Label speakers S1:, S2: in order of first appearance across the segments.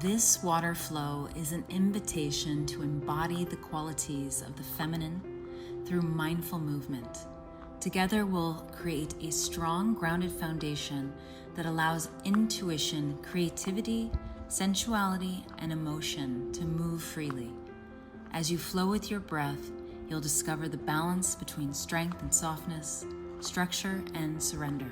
S1: This water flow is an invitation to embody the qualities of the feminine through mindful movement. Together, we'll create a strong, grounded foundation that allows intuition, creativity, sensuality, and emotion to move freely. As you flow with your breath, you'll discover the balance between strength and softness, structure and surrender.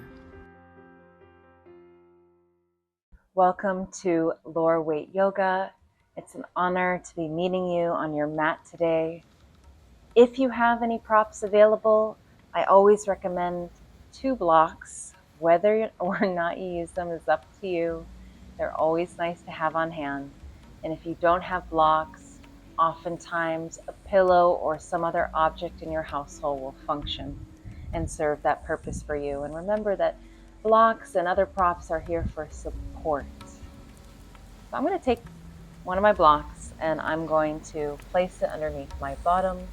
S2: Welcome to Lower Weight Yoga. It's an honor to be meeting you on your mat today. If you have any props available, I always recommend 2 blocks. Whether or not you use them is up to you. They're always nice to have on hand. And if you don't have blocks, oftentimes a pillow or some other object in your household will function and serve that purpose for you. And remember that blocks and other props are here for support. So I'm going to take one of my blocks and I'm going to place it underneath my bottoms.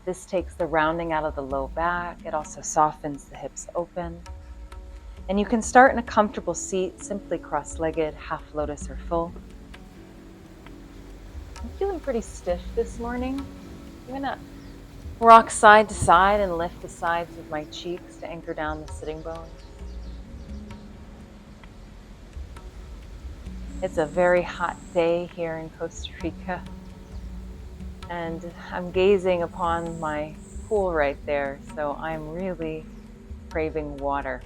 S2: This takes the rounding out of the low back. It also softens the hips open. And you can start in a comfortable seat, simply cross-legged, half lotus or full. I'm feeling pretty stiff this morning. I'm going to rock side to side and lift the sides of my cheeks to anchor down the sitting bones. It's a very hot day here in Costa Rica, and I'm gazing upon my pool right there, so I'm really craving water.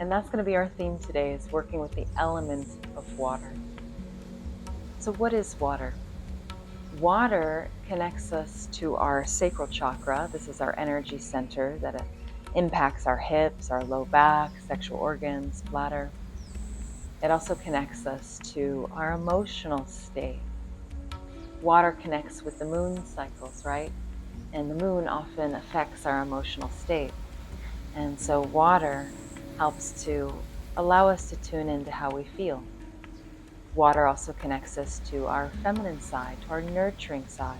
S2: And that's going to be our theme today, is working with the element of water. So what is water? Water connects us to our sacral chakra. This is our energy center that impacts our hips, our low back, sexual organs, bladder. It also connects us to our emotional state. Water connects with the moon cycles, right? And the moon often affects our emotional state. And so water helps to allow us to tune into how we feel. Water also connects us to our feminine side, to our nurturing side,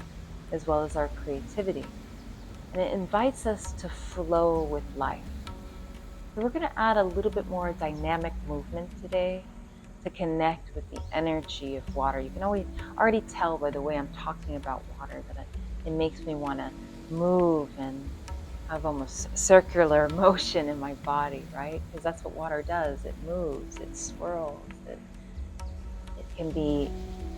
S2: as well as our creativity. And it invites us to flow with life. So we're going to add a little bit more dynamic movement today to connect with the energy of water. You can already tell by the way I'm talking about water that it makes me want to move and have almost circular motion in my body, right? Because that's what water does. It moves, it swirls, it can be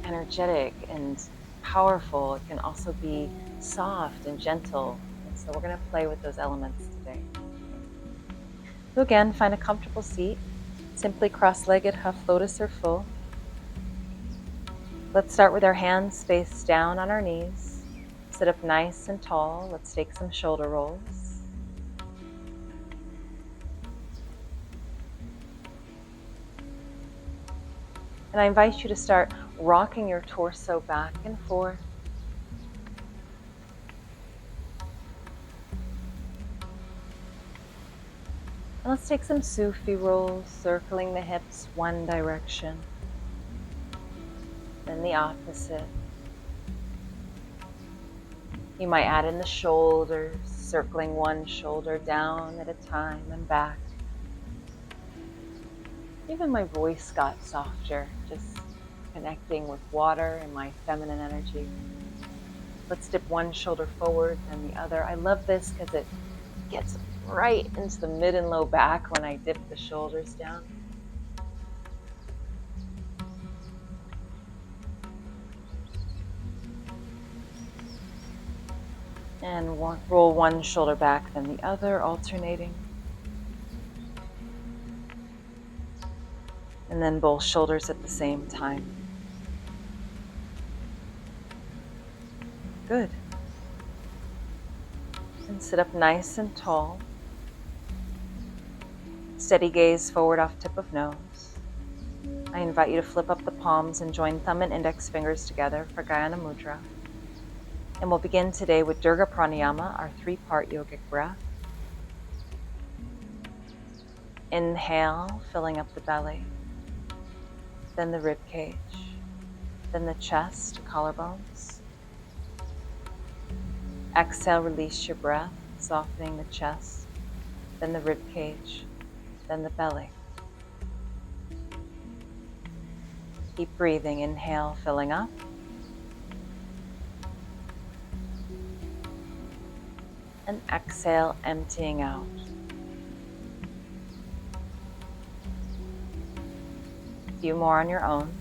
S2: energetic and powerful. It can also be soft and gentle. And so we're going to play with those elements today. So again, find a comfortable seat. Simply cross-legged, half lotus or full. Let's start with our hands face down on our knees. Sit up nice and tall. Let's take some shoulder rolls. And I invite you to start rocking your torso back and forth. And let's take some Sufi rolls, circling the hips one direction, then the opposite. You might add in the shoulders, circling one shoulder down at a time and back. Even my voice got softer, just connecting with water and my feminine energy. Let's dip one shoulder forward, then the other. I love this because it gets right into the mid and low back when I dip the shoulders down. And roll one shoulder back, then the other, alternating. And then both shoulders at the same time. Good. And sit up nice and tall. Steady gaze forward off tip of nose. I invite you to flip up the palms and join thumb and index fingers together for Gayana Mudra. And we'll begin today with Durga Pranayama, our 3-part yogic breath. Inhale, filling up the belly, then the rib cage, then the chest, collarbones. Exhale, release your breath, softening the chest, then the rib cage, then the belly. Keep breathing. Inhale, filling up. And exhale, emptying out. A few more on your own.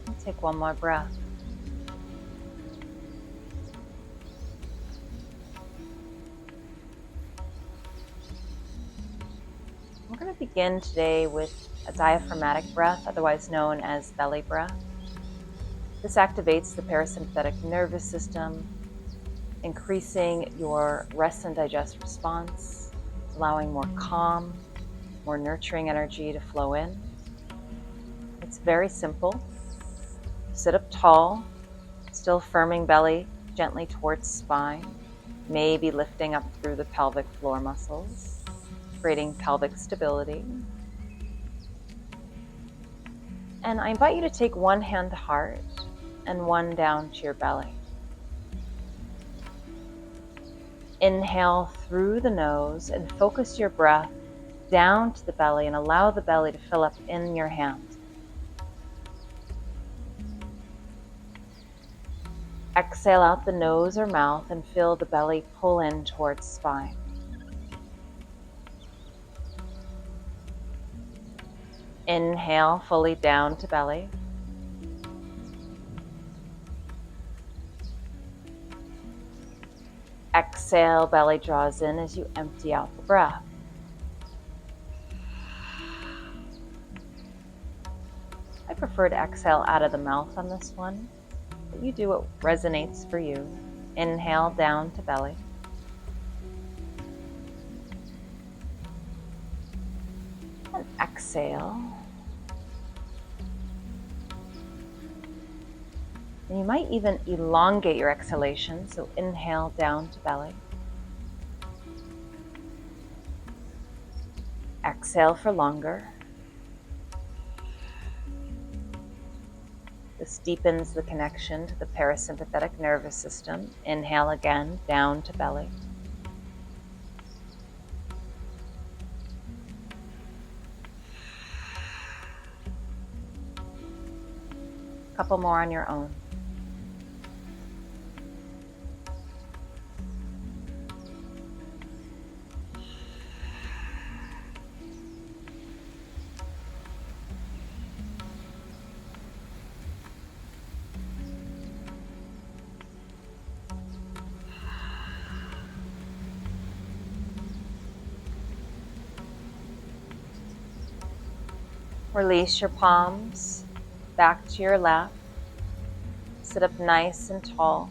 S2: And take one more breath. We're going to begin today with a diaphragmatic breath, otherwise known as belly breath. This activates the parasympathetic nervous system, increasing your rest and digest response, allowing more calm, more nurturing energy to flow in. It's very simple. Sit up tall, still firming belly gently towards spine, maybe lifting up through the pelvic floor muscles, creating pelvic stability. And I invite you to take one hand to heart and one down to your belly. Inhale through the nose and focus your breath down to the belly and allow the belly to fill up in your hand. Exhale out the nose or mouth and feel the belly pull in towards spine. Inhale fully down to belly. Exhale, belly draws in as you empty out the breath. I prefer to exhale out of the mouth on this one, but you do what resonates for you. Inhale down to belly. And exhale. And you might even elongate your exhalation, so inhale down to belly. Exhale for longer. This deepens the connection to the parasympathetic nervous system. Inhale again, down to belly. A couple more on your own. Release your palms back to your lap. Sit up nice and tall.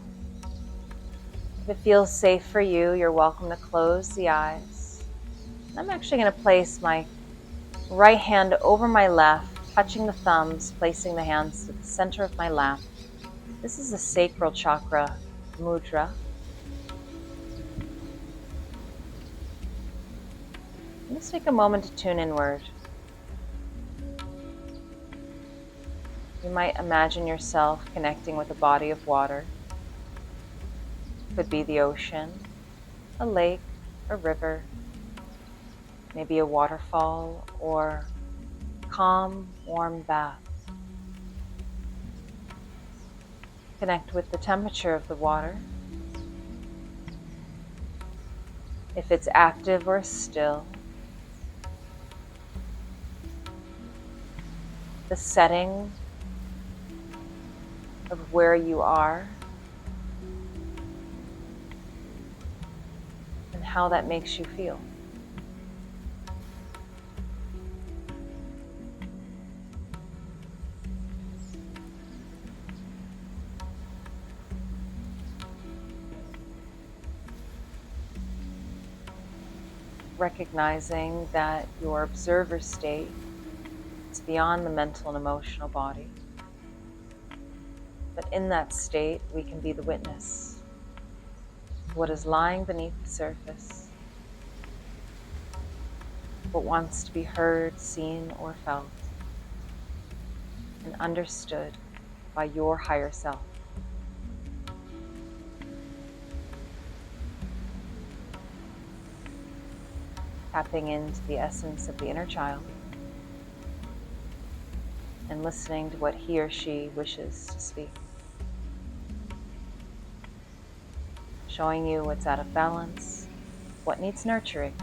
S2: If it feels safe for you, you're welcome to close the eyes. I'm actually going to place my right hand over my left, touching the thumbs, placing the hands to the center of my lap. This is a sacral chakra mudra. Let's take a moment to tune inward. You might imagine yourself connecting with a body of water. It could be the ocean, a lake, a river, maybe a waterfall, or calm, warm bath. Connect with the temperature of the water. If it's active or still. The setting of where you are and how that makes you feel. recognizing that your observer state is beyond the mental and emotional body. But in that state, we can be the witness to what is lying beneath the surface, what wants to be heard, seen, or felt, and understood by your higher self. Tapping into the essence of the inner child and listening to what he or she wishes to speak. Showing you what's out of balance, what needs nurturing.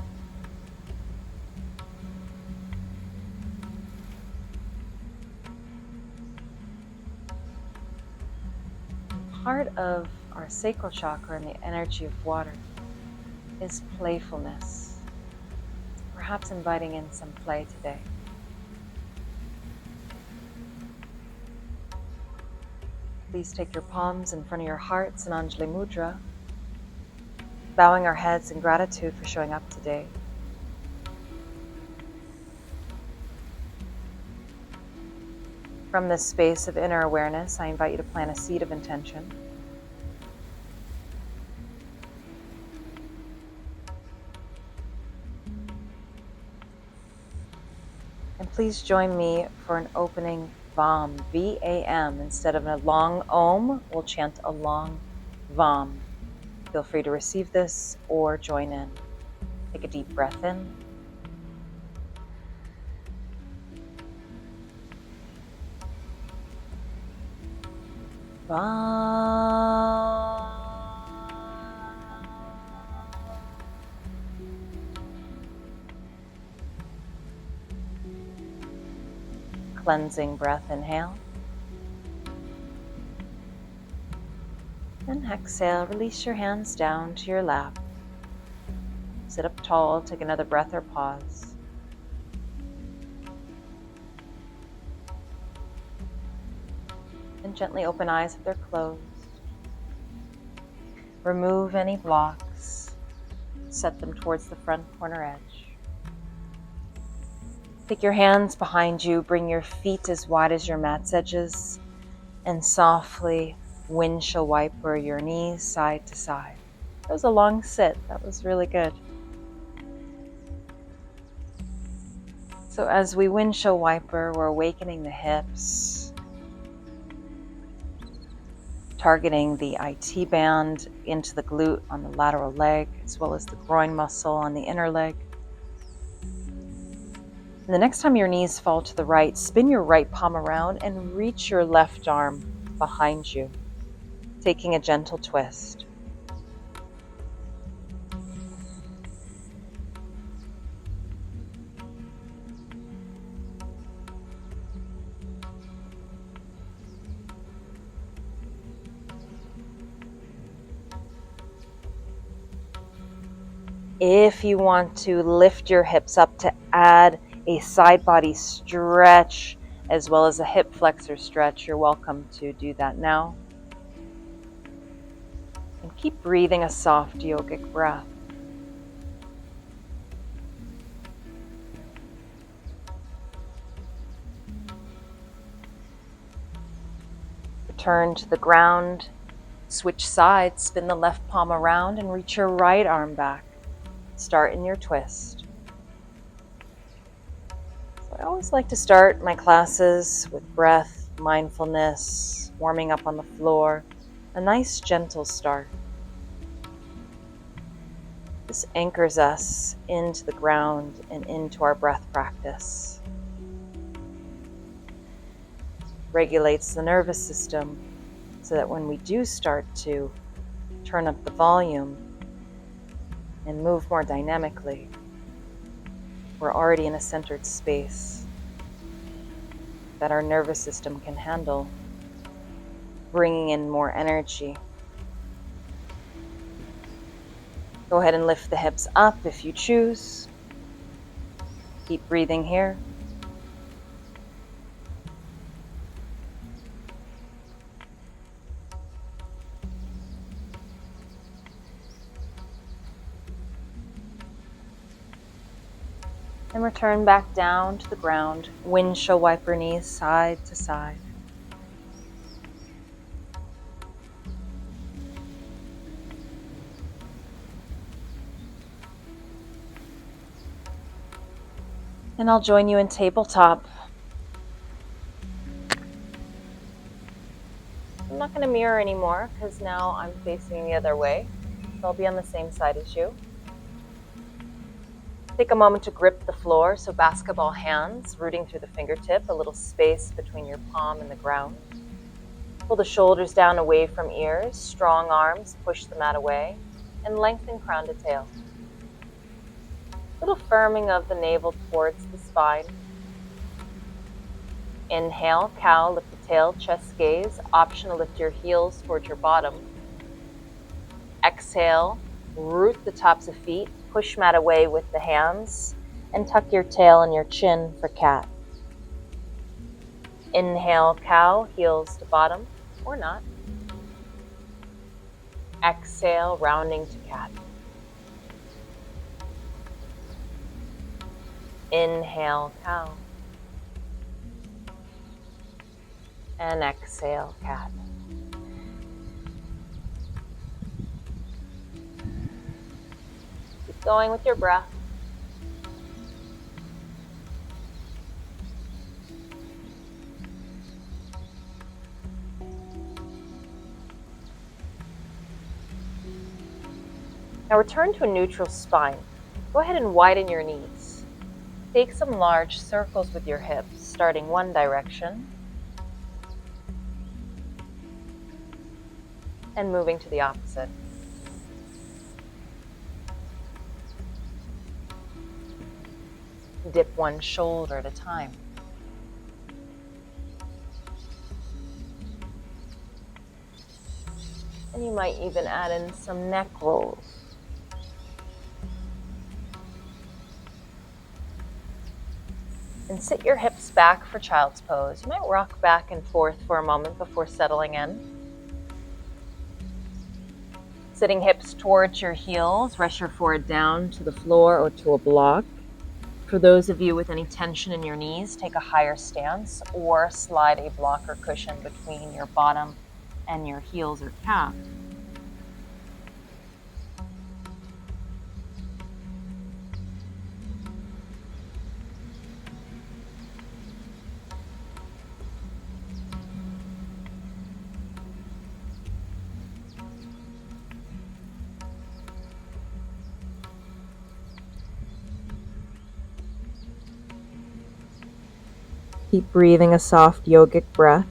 S2: Part of our sacral chakra and the energy of water is playfulness. Perhaps inviting in some play today. Please take your palms in front of your hearts in Anjali Mudra, bowing our heads in gratitude for showing up today. From this space of inner awareness, I invite you to plant a seed of intention. And please join me for an opening VAM, V-A-M. Instead of a long Om, we'll chant a long VAM. Feel free to receive this or join in. Take a deep breath in. VAM. Cleansing breath, inhale. And exhale, release your hands down to your lap. Sit up tall, take another breath or pause. And gently open eyes if they're closed. Remove any blocks. Set them towards the front corner edge. Take your hands behind you, bring your feet as wide as your mat's edges, and softly windshield wiper your knees side to side. That was a long sit. That was really good. So as we windshield wiper, we're awakening the hips, targeting the IT band into the glute on the lateral leg, as well as the groin muscle on the inner leg. And the next time your knees fall to the right, spin your right palm around and reach your left arm behind you, taking a gentle twist. If you want to lift your hips up to add a side body stretch as well as a hip flexor stretch, you're welcome to do that now. And keep breathing a soft yogic breath. Return to the ground, switch sides, spin the left palm around and reach your right arm back. Start in your twist. So I always like to start my classes with breath, mindfulness, warming up on the floor, a nice gentle start. This anchors us into the ground and into our breath practice. Regulates the nervous system so that when we do start to turn up the volume and move more dynamically, we're already in a centered space that our nervous system can handle, bringing in more energy. Go ahead and lift the hips up if you choose. Keep breathing here. And return back down to the ground. Windshield wiper knees side to side. And I'll join you in tabletop. I'm not going to mirror anymore because now I'm facing the other way. So I'll be on the same side as you. Take a moment to grip the floor, so basketball hands rooting through the fingertip, a little space between your palm and the ground. Pull the shoulders down away from ears, strong arms, push the mat away, and lengthen crown to tail. Little firming of the navel towards the spine. Inhale, cow, lift the tail, chest gaze. Option to lift your heels towards your bottom. Exhale, root the tops of feet, push mat away with the hands, and tuck your tail and your chin for cat. Inhale, cow, heels to bottom, or not. Exhale, rounding to cat. Inhale, cow. And exhale, cat. Keep going with your breath. Now return to a neutral spine. Go ahead and widen your knees. Take some large circles with your hips, starting one direction and moving to the opposite. Dip one shoulder at a time. And you might even add in some neck rolls. And sit your hips back for child's pose. You might rock back and forth for a moment before settling in. Sitting hips towards your heels, rest your forehead down to the floor or to a block. For those of you with any tension in your knees, take a higher stance or slide a block or cushion between your bottom and your heels or calf. Keep breathing a soft yogic breath,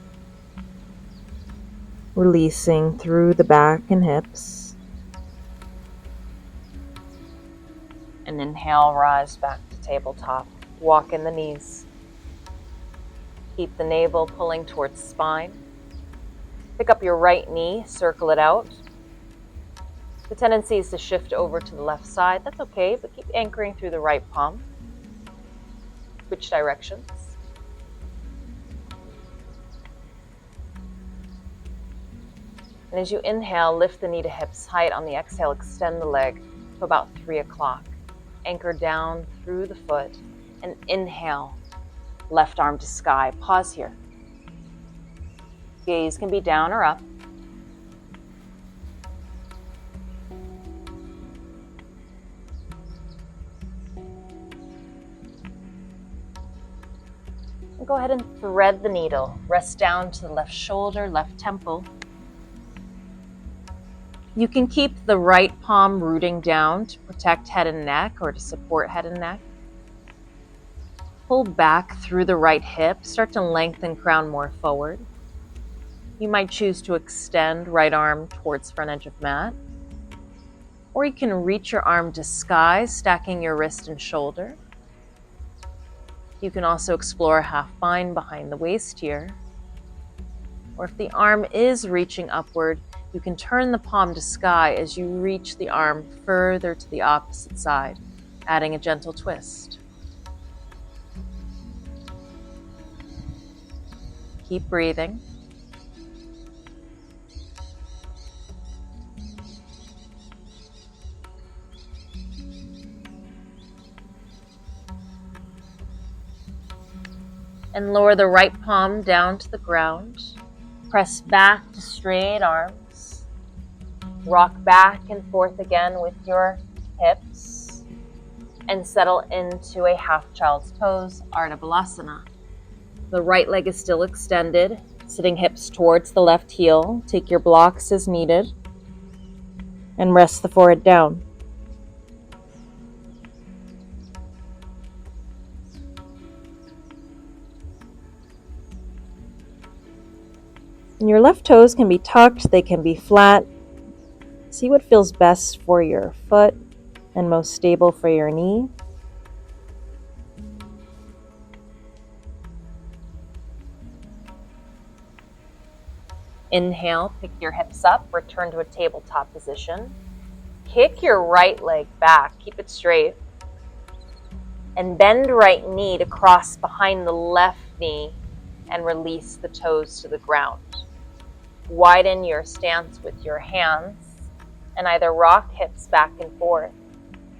S2: releasing through the back and hips. And inhale, rise back to tabletop. Walk in the knees. Keep the navel pulling towards spine. Pick up your right knee, circle it out. The tendency is to shift over to the left side. That's okay, but keep anchoring through the right palm. Switch directions. And as you inhale, lift the knee to hips height. On the exhale, extend the leg to about 3 o'clock. Anchor down through the foot and inhale, left arm to sky. Pause here. Gaze can be down or up. And go ahead and thread the needle. Rest down to the left shoulder, left temple. You can keep the right palm rooting down to protect head and neck or to support head and neck. Pull back through the right hip. Start to lengthen crown more forward. You might choose to extend right arm towards front edge of mat. Or you can reach your arm to sky, stacking your wrist and shoulder. You can also explore half bind behind the waist here. Or if the arm is reaching upward, you can turn the palm to sky as you reach the arm further to the opposite side, adding a gentle twist. Keep breathing. And lower the right palm down to the ground. Press back to straight arms. Rock back and forth again with your hips. And settle into a half child's pose, Ardha Balasana. The right leg is still extended, sitting hips towards the left heel. Take your blocks as needed. And rest the forehead down. And your left toes can be tucked, they can be flat. See what feels best for your foot and most stable for your knee. Inhale, pick your hips up, return to a tabletop position. Kick your right leg back, keep it straight. And bend right knee to cross behind the left knee and release the toes to the ground. Widen your stance with your hands and either rock hips back and forth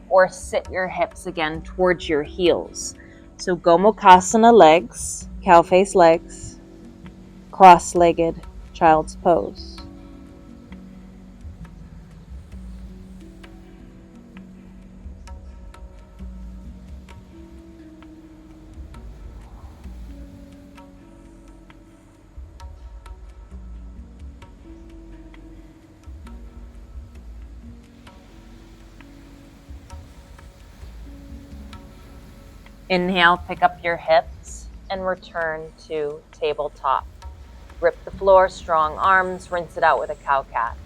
S2: or sit your hips again towards your heels. So Gomukhasana legs, cow face legs, cross-legged child's pose. Inhale, pick up your hips and return to tabletop. Grip the floor, strong arms, rinse it out with a cow cat.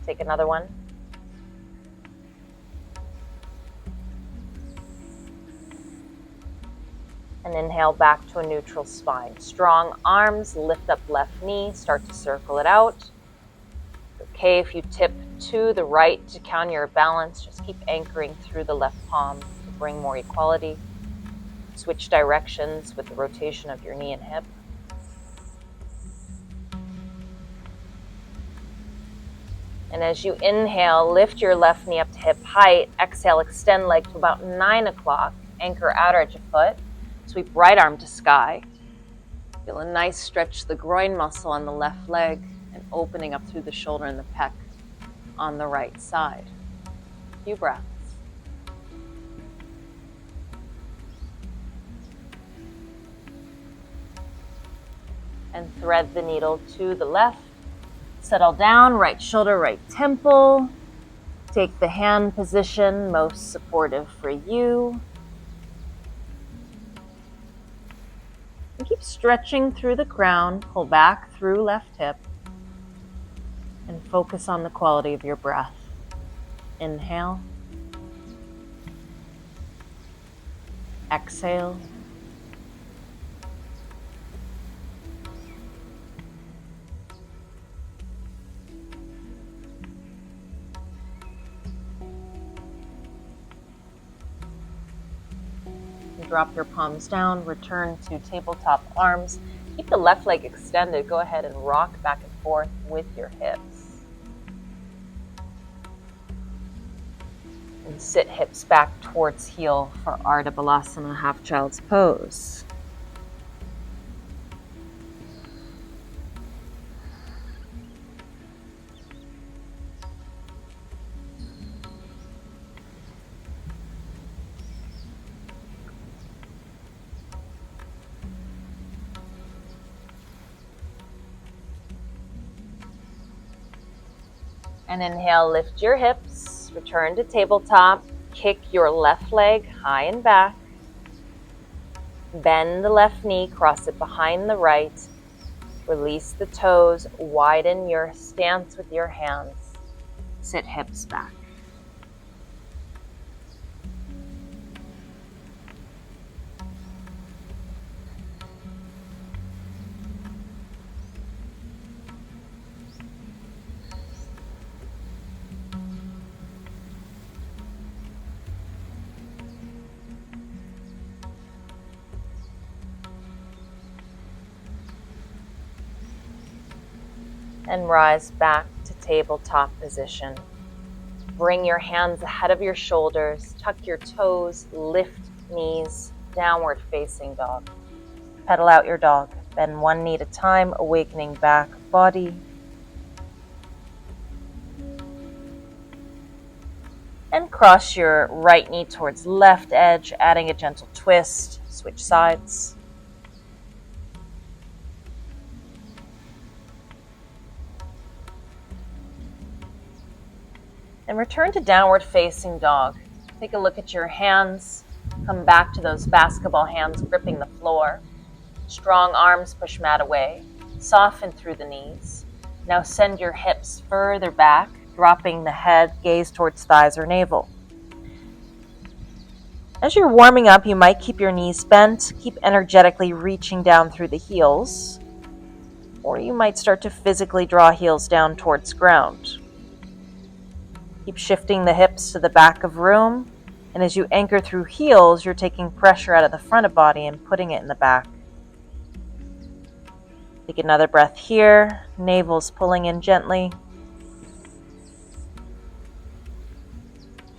S2: Take another one. And inhale back to a neutral spine. Strong arms, lift up left knee, start to circle it out. Okay, if you tip to the right to counter your balance, just keep anchoring through the left palm to bring more equality. Switch directions with the rotation of your knee and hip. And as you inhale, lift your left knee up to hip height. Exhale, extend leg to about 9 o'clock. Anchor outer edge of foot. Sweep right arm to sky. Feel a nice stretch to the groin muscle on the left leg and opening up through the shoulder and the pec on the right side. A few breaths. And thread the needle to the left. Settle down, right shoulder, right temple. Take the hand position most supportive for you. And keep stretching through the crown. Pull back through left hip. And focus on the quality of your breath. Inhale. Exhale. Drop your palms down, return to tabletop arms. Keep the left leg extended. Go ahead and rock back and forth with your hips. And sit hips back towards heel for Ardha Balasana, half child's pose. And inhale, lift your hips, return to tabletop, kick your left leg high and back, bend the left knee, cross it behind the right, release the toes, widen your stance with your hands, sit hips back. And rise back to tabletop position. Bring your hands ahead of your shoulders, tuck your toes, lift knees, downward facing dog. Pedal out your dog. Bend one knee at a time, awakening back body. And cross your right knee towards left edge, adding a gentle twist. Switch sides. And return to downward facing dog. Take a look at your hands. Come back to those basketball hands gripping the floor. Strong arms push mat away. Soften through the knees. Now send your hips further back, dropping the head, gaze towards thighs or navel. As you're warming up, you might keep your knees bent, keep energetically reaching down through the heels, or you might start to physically draw heels down towards ground. Keep shifting the hips to the back of room, and as you anchor through heels, you're taking pressure out of the front of body and putting it in the back. Take another breath here, navel's pulling in gently.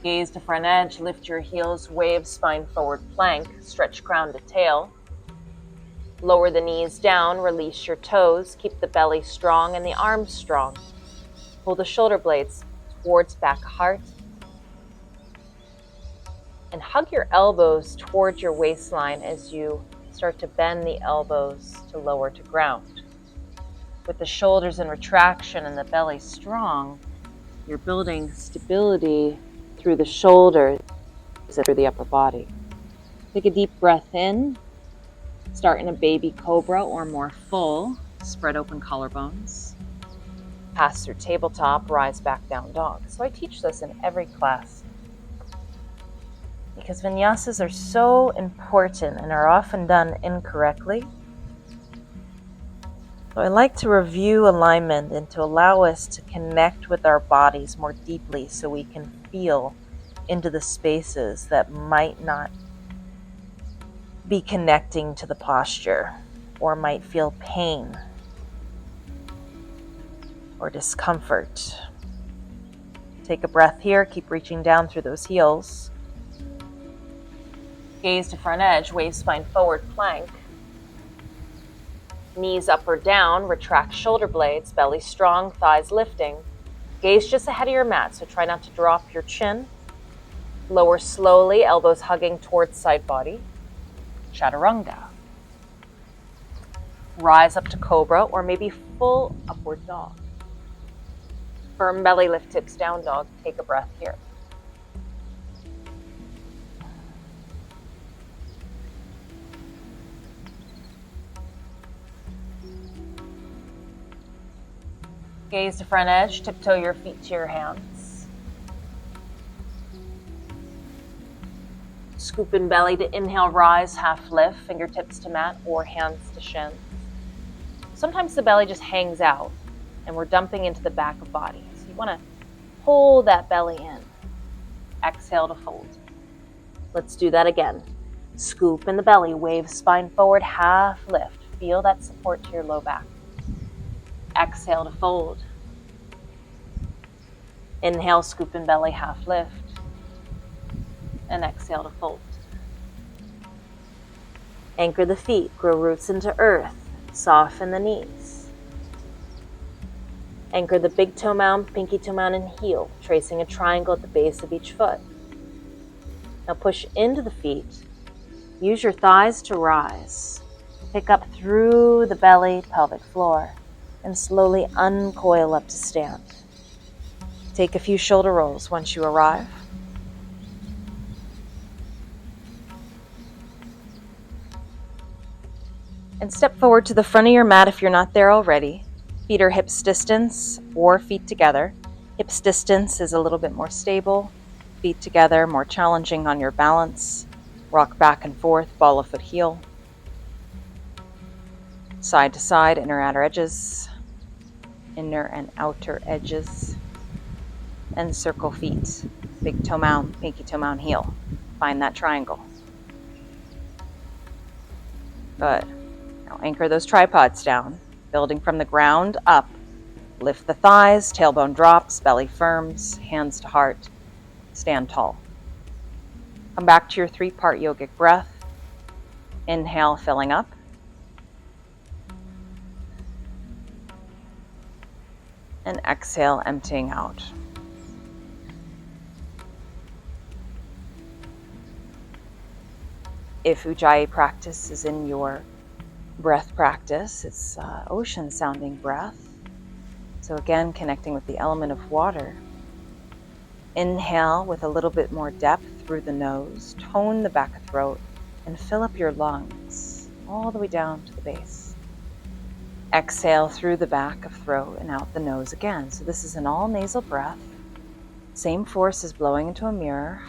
S2: Gaze to front edge, lift your heels, wave spine forward plank, stretch crown to tail. Lower the knees down, release your toes, keep the belly strong and the arms strong. Pull the shoulder blades towards back heart. And hug your elbows towards your waistline as you start to bend the elbows to lower to ground. With the shoulders in retraction and the belly strong, you're building stability through the shoulders and through the upper body. Take a deep breath in. Start in a baby cobra or more full. Spread open collarbones. Pass through tabletop, rise back down dog. So I teach this in every class because vinyasas are so important and are often done incorrectly. So I like to review alignment and to allow us to connect with our bodies more deeply so we can feel into the spaces that might not be connecting to the posture or might feel pain or discomfort. Take a breath here, keep reaching down through those heels. Gaze to front edge, wave spine forward plank. Knees up or down, retract shoulder blades, belly strong, thighs lifting. Gaze just ahead of your mat, so try not to drop your chin. Lower slowly, elbows hugging towards side body. Chaturanga. Rise up to cobra or maybe full upward dog. Firm belly lift, tips down dog. Take a breath here. Gaze to front edge, tiptoe your feet to your hands. Scoop in belly to inhale, rise, half lift, fingertips to mat or hands to shins. Sometimes the belly just hangs out and we're dumping into the back of body. So you want to pull that belly in. Exhale to fold. Let's do that again. Scoop in the belly, wave spine forward, half lift. Feel that support to your low back. Exhale to fold. Inhale, scoop in belly, half lift. And exhale to fold. Anchor the feet, grow roots into earth. Soften the knees. Anchor the big toe mound, pinky toe mound, and heel, tracing a triangle at the base of each foot. Now push into the feet. Use your thighs to rise. Pick up through the belly, pelvic floor, and slowly uncoil up to stand. Take a few shoulder rolls once you arrive. And step forward to the front of your mat if you're not there already. Feet are hips distance or feet together. Hips distance is a little bit more stable. Feet together, more challenging on your balance. Rock back and forth, ball of foot heel. Side to side, inner outer edges. Inner and outer edges. And circle feet. Big toe mound, pinky toe mound, heel. Find that triangle. Good. Now anchor those tripods down, building from the ground up. Lift the thighs, tailbone drops, belly firms, hands to heart. Stand tall. Come back to your 3-part yogic breath. Inhale, filling up. And exhale, emptying out. If Ujjayi practice is in your breath practice, it's ocean sounding breath. So again, connecting with the element of water. Inhale with a little bit more depth through the nose, tone the back of throat, and fill up your lungs all the way down to the base. Exhale through the back of throat and out the nose again. So this is an all nasal breath. Same force as blowing into a mirror.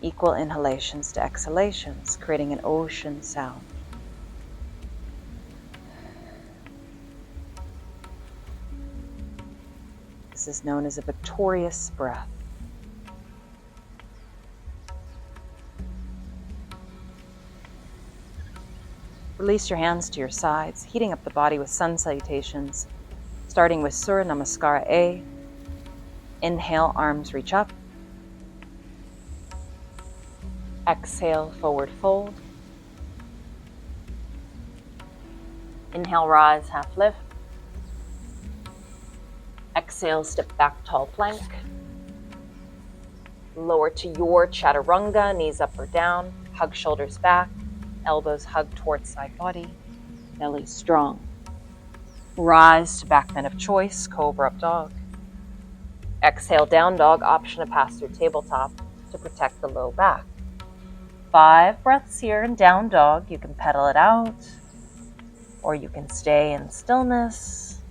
S2: Equal inhalations to exhalations, creating an ocean sound. This is known as a victorious breath. Release your hands to your sides, heating up the body with sun salutations, starting with Surya Namaskara A. Inhale, arms reach up. Exhale, forward fold. Inhale, rise, half lift. Exhale, step back, tall plank. Lower to your chaturanga, knees up or down. Hug shoulders back, elbows hug towards side body, belly strong. Rise to back bend of choice, cobra up dog. Exhale, down dog, option to pass through tabletop to protect the low back. 5 breaths here in down dog. You can pedal it out, or you can stay in stillness.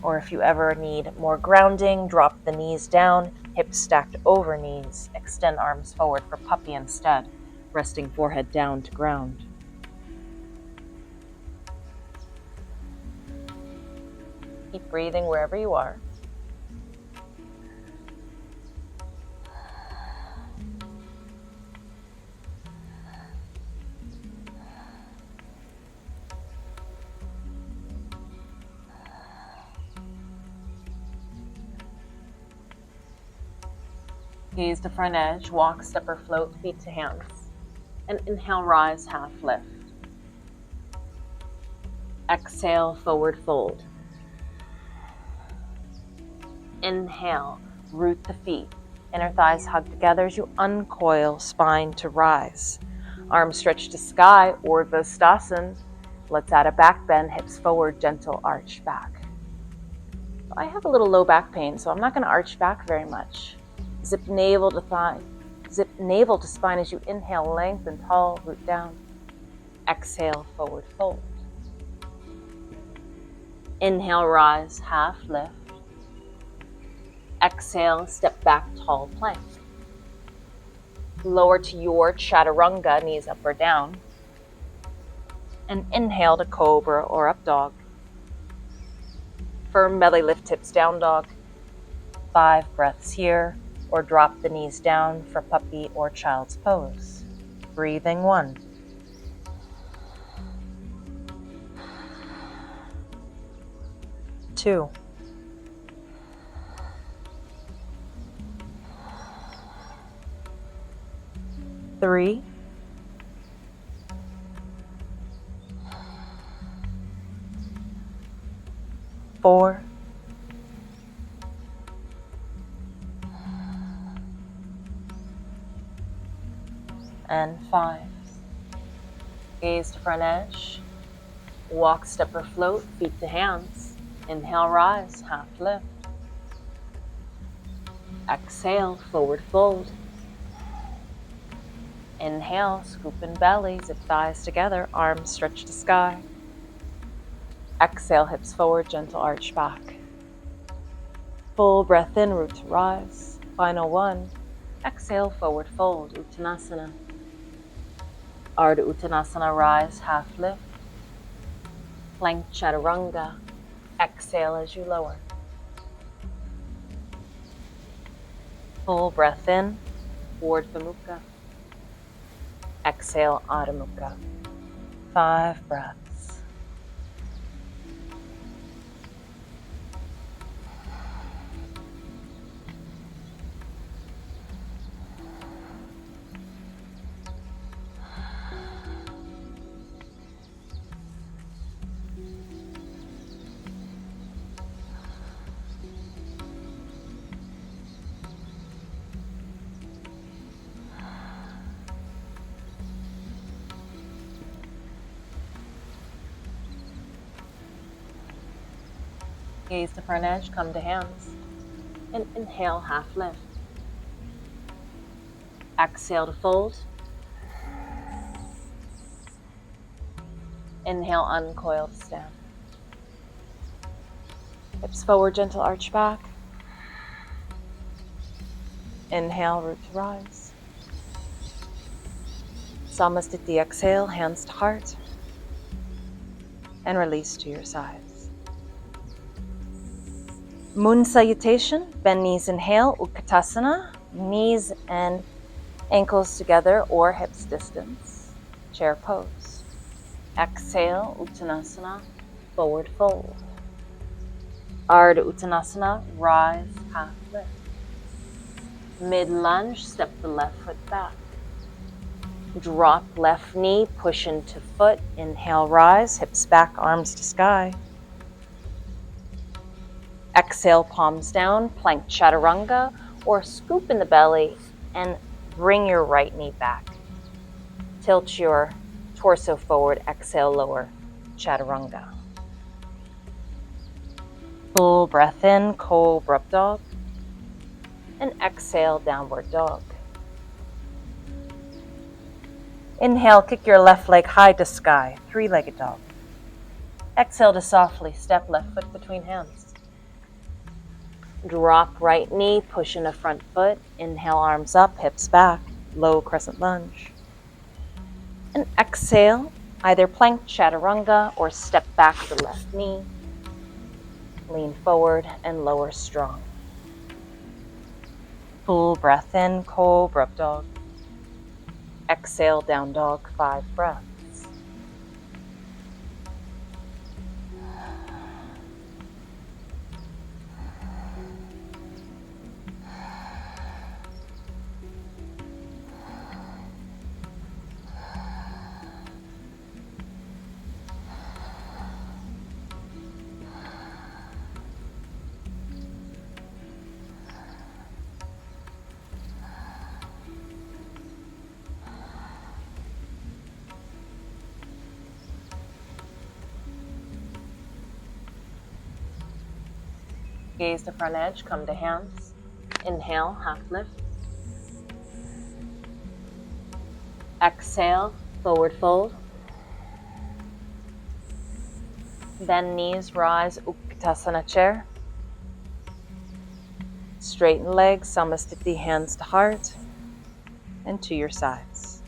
S2: Or if you ever need more grounding, drop the knees down, hips stacked over knees. Extend arms forward for puppy instead, resting forehead down to ground. Keep breathing wherever you are. Gaze to front edge, walk, step or float, feet to hands. And inhale, rise, half lift. Exhale, forward fold. Inhale, root the feet. Inner thighs hug together as you uncoil, spine to rise. Arms stretch to sky, Urdhva Stasana. Let's add a back bend, hips forward, gentle arch back. I have a little low back pain, so I'm not going to arch back very much. Zip navel to thigh. Zip navel to spine as you inhale, lengthen, tall, root down. Exhale, forward fold. Inhale, rise, half lift. Exhale, step back, tall plank. Lower to your chaturanga, knees up or down. And inhale to cobra or up dog. Firm belly lift, hips down dog. 5 breaths here, or drop the knees down for puppy or child's pose. Breathing 1. 2. 3. 4. And 5. Gaze to front edge. Walk, step or float, feet to hands. Inhale, rise, half lift. Exhale, forward fold. Inhale, scoop in belly, zip thighs together, arms stretch to sky. Exhale, hips forward, gentle arch back. Full breath in, root to rise. Final 1. Exhale, forward fold, Uttanasana. Ardha Uttanasana, rise, half lift. Plank Chaturanga. Exhale as you lower. Full breath in, Urdhva Mukha. Exhale, Adho Mukha. 5 breaths. Gaze to front edge, come to hands. And inhale, half lift. Exhale to fold. Inhale, uncoil to stand. Hips forward, gentle arch back. Inhale, root to rise. Samasthiti, exhale, hands to heart. And release to your sides. Moon salutation, bend knees, inhale, Utkatasana, knees and ankles together or hips distance, chair pose. Exhale, Uttanasana, forward fold. Ardha Uttanasana, rise, half lift. Mid lunge, step the left foot back. Drop left knee, push into foot, inhale, rise, hips back, arms to sky. Exhale, palms down, plank chaturanga, or scoop in the belly and bring your right knee back. Tilt your torso forward, exhale, lower chaturanga. Full breath in, cobra up dog, and exhale, downward dog. Inhale, kick your left leg high to sky, three-legged dog. Exhale to softly step left foot between hands. Drop right knee, push in the front foot. Inhale, arms up, hips back, low crescent lunge. And exhale, either plank chaturanga or step back the left knee. Lean forward and lower strong. Full breath in, cobra up dog. Exhale, down dog, 5 breaths. Gaze to front edge, come to hands. Inhale, half lift. Exhale, forward fold. Bend knees, rise, Utkatasana chair. Straighten legs, Samasthiti, hands to heart and to your sides.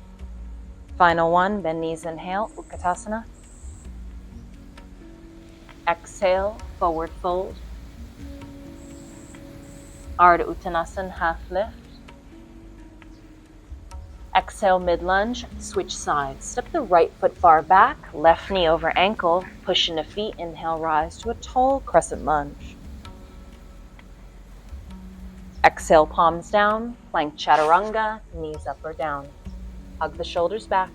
S2: Final one, bend knees, inhale, Utkatasana. Exhale, forward fold. Ardha Uttanasana, half lift. Exhale, mid lunge, switch sides. Step the right foot far back, left knee over ankle, push into feet, inhale, rise to a tall crescent lunge. Exhale, palms down, plank chaturanga, knees up or down. Hug the shoulders back.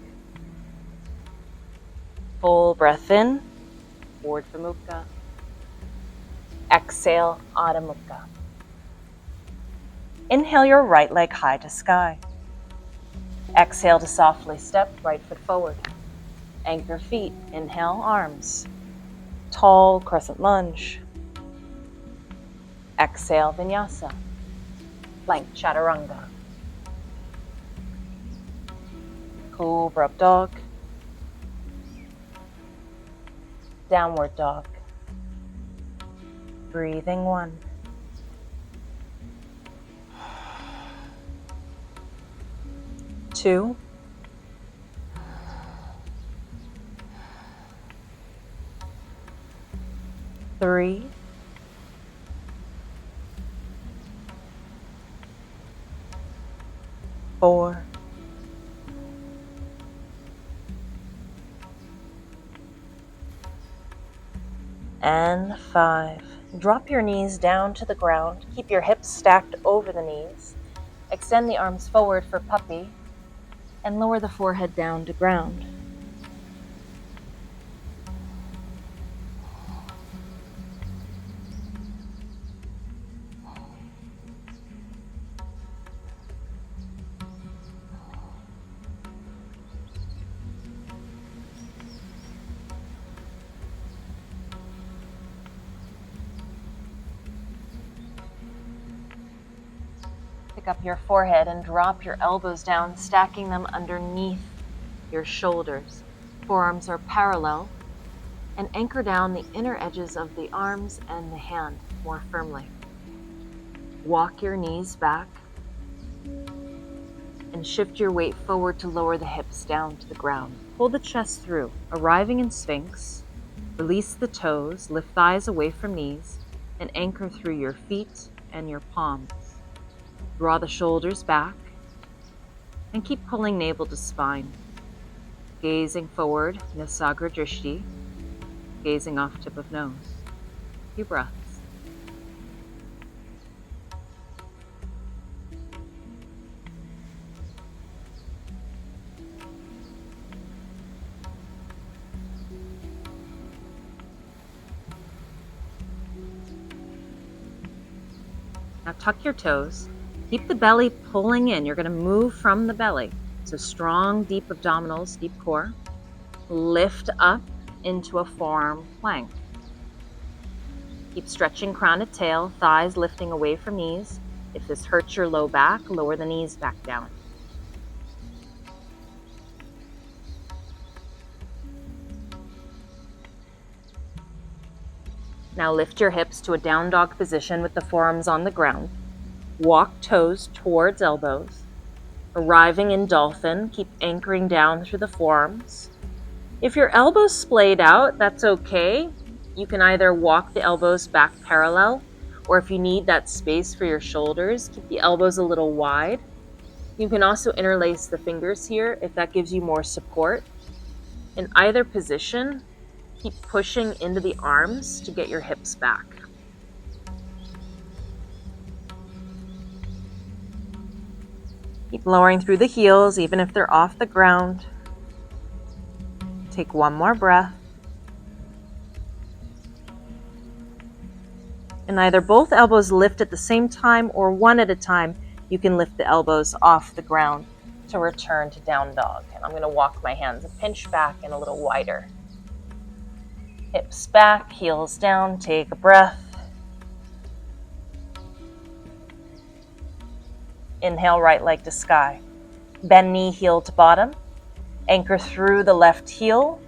S2: Full breath in, forward for Mukha. Exhale, Adho Mukha. Inhale your right leg high to sky. Exhale to softly step right foot forward. Anchor feet, inhale, arms. Tall crescent lunge. Exhale, vinyasa. Plank chaturanga. Cobra up dog. Downward dog. Breathing 1. 2. 3. 4. And 5. Drop your knees down to the ground. Keep your hips stacked over the knees. Extend the arms forward for puppy and lower the forehead down to ground. pick up your forehead and drop your elbows down, stacking them underneath your shoulders. Forearms are parallel, and anchor down the inner edges of the arms and the hand more firmly. Walk your knees back and shift your weight forward to lower the hips down to the ground. Pull the chest through, arriving in Sphinx. Release the toes, lift thighs away from knees, and anchor through your feet and your palms. Draw the shoulders back and keep pulling navel to spine. Gazing forward, Nasagra Drishti, gazing off tip of nose. Few breaths. Now tuck your toes. Keep the belly pulling in. You're going to move from the belly. So strong, deep abdominals, deep core. Lift up into a forearm plank. Keep stretching crown to tail, thighs lifting away from knees. If this hurts your low back, lower the knees back down. Now lift your hips to a down dog position with the forearms on the ground. Walk toes towards elbows. Arriving in dolphin, keep anchoring down through the forearms. If your elbows splayed out, that's okay. You can either walk the elbows back parallel, or if you need that space for your shoulders, keep the elbows a little wide. You can also interlace the fingers here if that gives you more support. In either position, keep pushing into the arms to get your hips back. Keep lowering through the heels, even if they're off the ground. Take one more breath. And either both elbows lift at the same time or one at a time, you can lift the elbows off the ground to return to down dog. And I'm going to walk my hands a pinch back and a little wider. Hips back, heels down, take a breath. Inhale, right leg to sky. Bend knee, heel to bottom. Anchor through the left heel.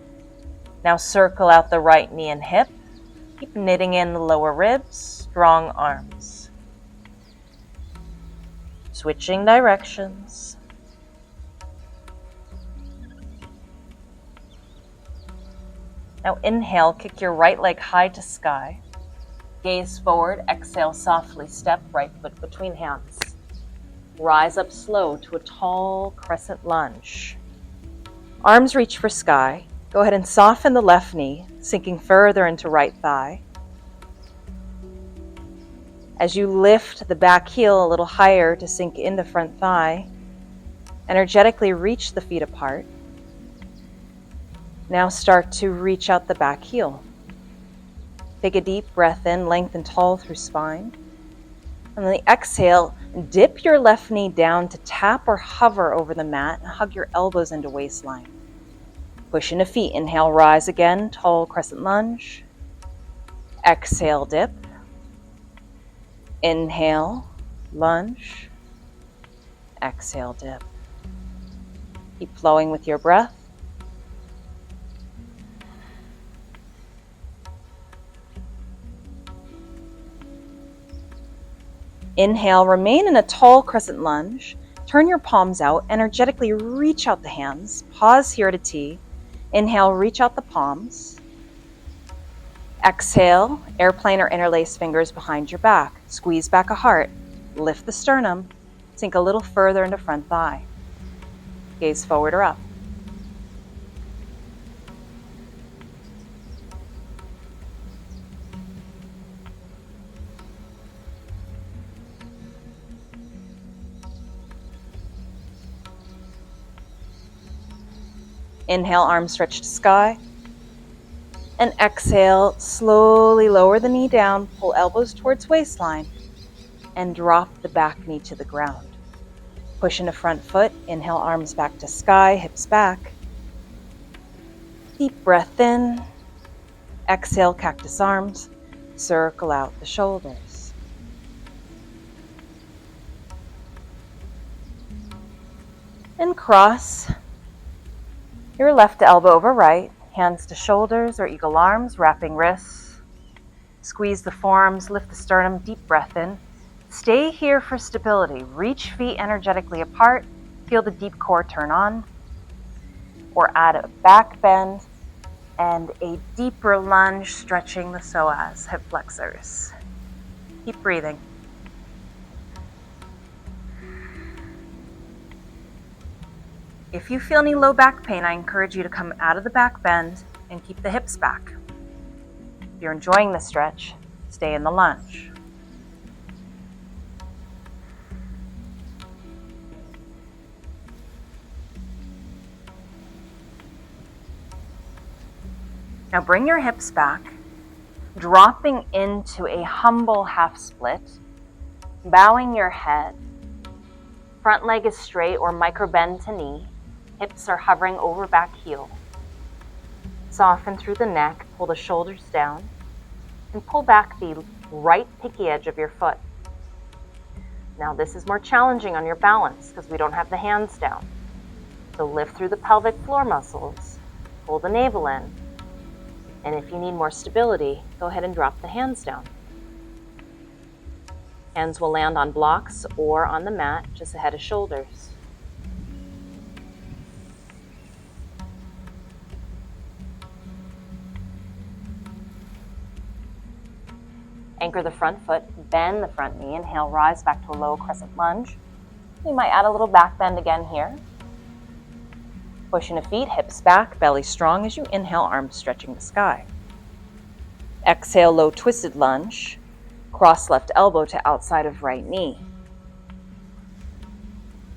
S2: Now circle out the right knee and hip. Keep knitting in the lower ribs, strong arms. Switching directions. Now inhale, kick your right leg high to sky. Gaze forward, exhale, softly step right foot between hands. Rise up slow to a tall crescent lunge. Arms reach for sky. Go ahead and soften the left knee, sinking further into right thigh. As you lift the back heel a little higher to sink into front thigh, energetically reach the feet apart. Now start to reach out the back heel. Take a deep breath in, lengthen tall through spine. And then the exhale, dip your left knee down to tap or hover over the mat and hug your elbows into waistline. Push into feet. Inhale, rise again, tall crescent lunge. Exhale, dip. Inhale, lunge. Exhale, dip. Keep flowing with your breath. Inhale, remain in a tall crescent lunge. Turn your palms out, energetically reach out the hands. Pause here to T. Inhale, reach out the palms. Exhale, airplane or interlace fingers behind your back. Squeeze back a heart. Lift the sternum. Sink a little further into front thigh. Gaze forward or up. Inhale, arms stretch to sky. And exhale, slowly lower the knee down, pull elbows towards waistline, and drop the back knee to the ground. Push into front foot, inhale, arms back to sky, hips back. Deep breath in. Exhale, cactus arms, circle out the shoulders. And cross your left elbow over right, hands to shoulders or eagle arms, wrapping wrists. Squeeze the forearms, lift the sternum, deep breath in. Stay here for stability. Reach feet energetically apart. Feel the deep core turn on. Or add a back bend and a deeper lunge, stretching the psoas, hip flexors. Keep breathing. If you feel any low back pain, I encourage you to come out of the back bend and keep the hips back. If you're enjoying the stretch, stay in the lunge. Now bring your hips back, dropping into a humble half split, bowing your head. Front leg is straight or micro bend to knee. Hips are hovering over back heel. Soften through the neck, pull the shoulders down, and pull back the right picky edge of your foot. Now this is more challenging on your balance because we don't have the hands down. So lift through the pelvic floor muscles, pull the navel in, and if you need more stability, go ahead and drop the hands down. Hands will land on blocks or on the mat just ahead of shoulders. Anchor the front foot, bend the front knee, inhale, rise back to a low crescent lunge. You might add a little back bend again here. Pushing the feet, hips back, belly strong as you inhale, arms stretching the sky. Exhale, low twisted lunge. Cross left elbow to outside of right knee.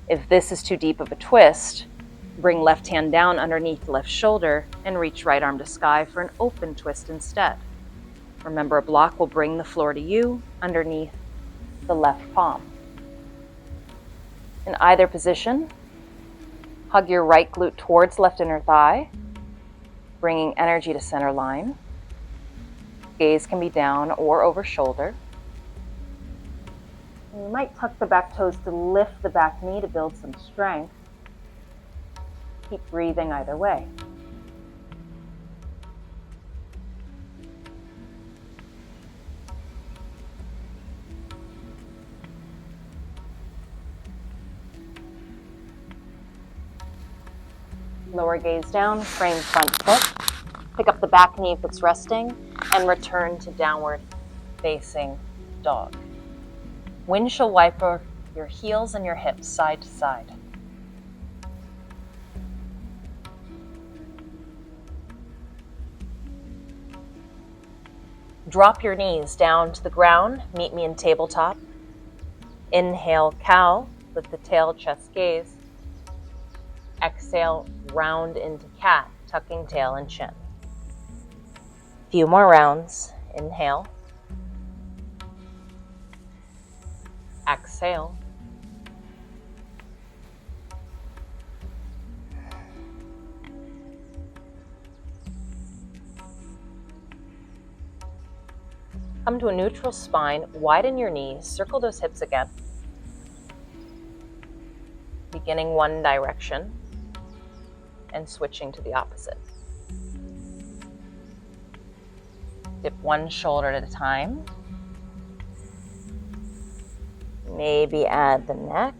S2: If this is too deep of a twist, bring left hand down underneath left shoulder and reach right arm to sky for an open twist instead. Remember, a block will bring the floor to you underneath the left palm. In either position, hug your right glute towards left inner thigh, bringing energy to center line. Gaze can be down or over shoulder. And you might tuck the back toes to lift the back knee to build some strength. Keep breathing either way. Lower gaze down, frame front foot. Pick up the back knee if it's resting, and return to downward facing dog. Windshield wiper your heels and your hips side to side. Drop your knees down to the ground. Meet me in tabletop. Inhale, cow, lift the tail, chest gaze. Exhale, round into cat, tucking tail and chin. Few more rounds. Inhale. Exhale. Come to a neutral spine, widen your knees, circle those hips again. Beginning one direction and switching to the opposite. Dip one shoulder at a time. Maybe add the neck.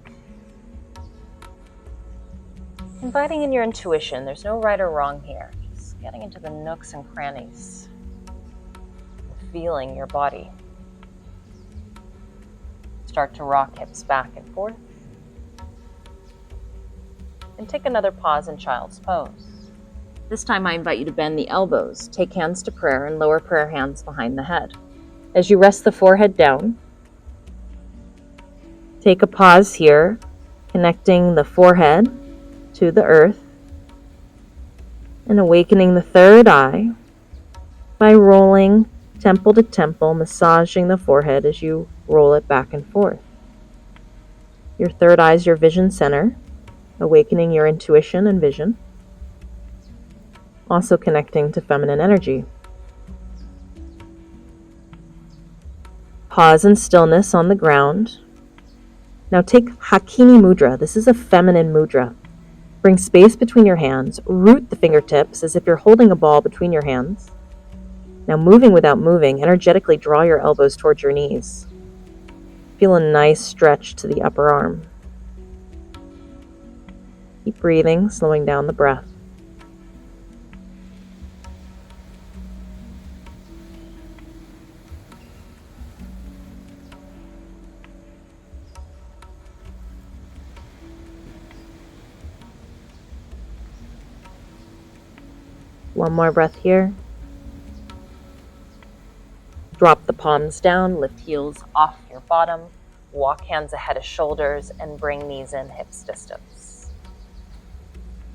S2: Inviting in your intuition. There's no right or wrong here. Just getting into the nooks and crannies. Feeling your body. Start to rock hips back and forth. And take another pause in child's pose. This time I invite you to bend the elbows. Take hands to prayer and lower prayer hands behind the head. As you rest the forehead down, take a pause here, connecting the forehead to the earth and awakening the third eye by rolling temple to temple, massaging the forehead as you roll it back and forth. Your third eye is your vision center, awakening your intuition and vision, also connecting to feminine energy. Pause in stillness on the ground. Now take Hakini Mudra. This is a feminine mudra.
S3: Bring space between your hands. Root the fingertips as if you're holding a ball between your hands. Now, moving without moving, energetically draw your elbows towards your knees. Feel a nice stretch to the upper arm. Keep breathing, slowing down the breath. One more breath here. Drop the palms down, lift heels off your bottom, walk hands ahead of shoulders, and bring knees in hips distance.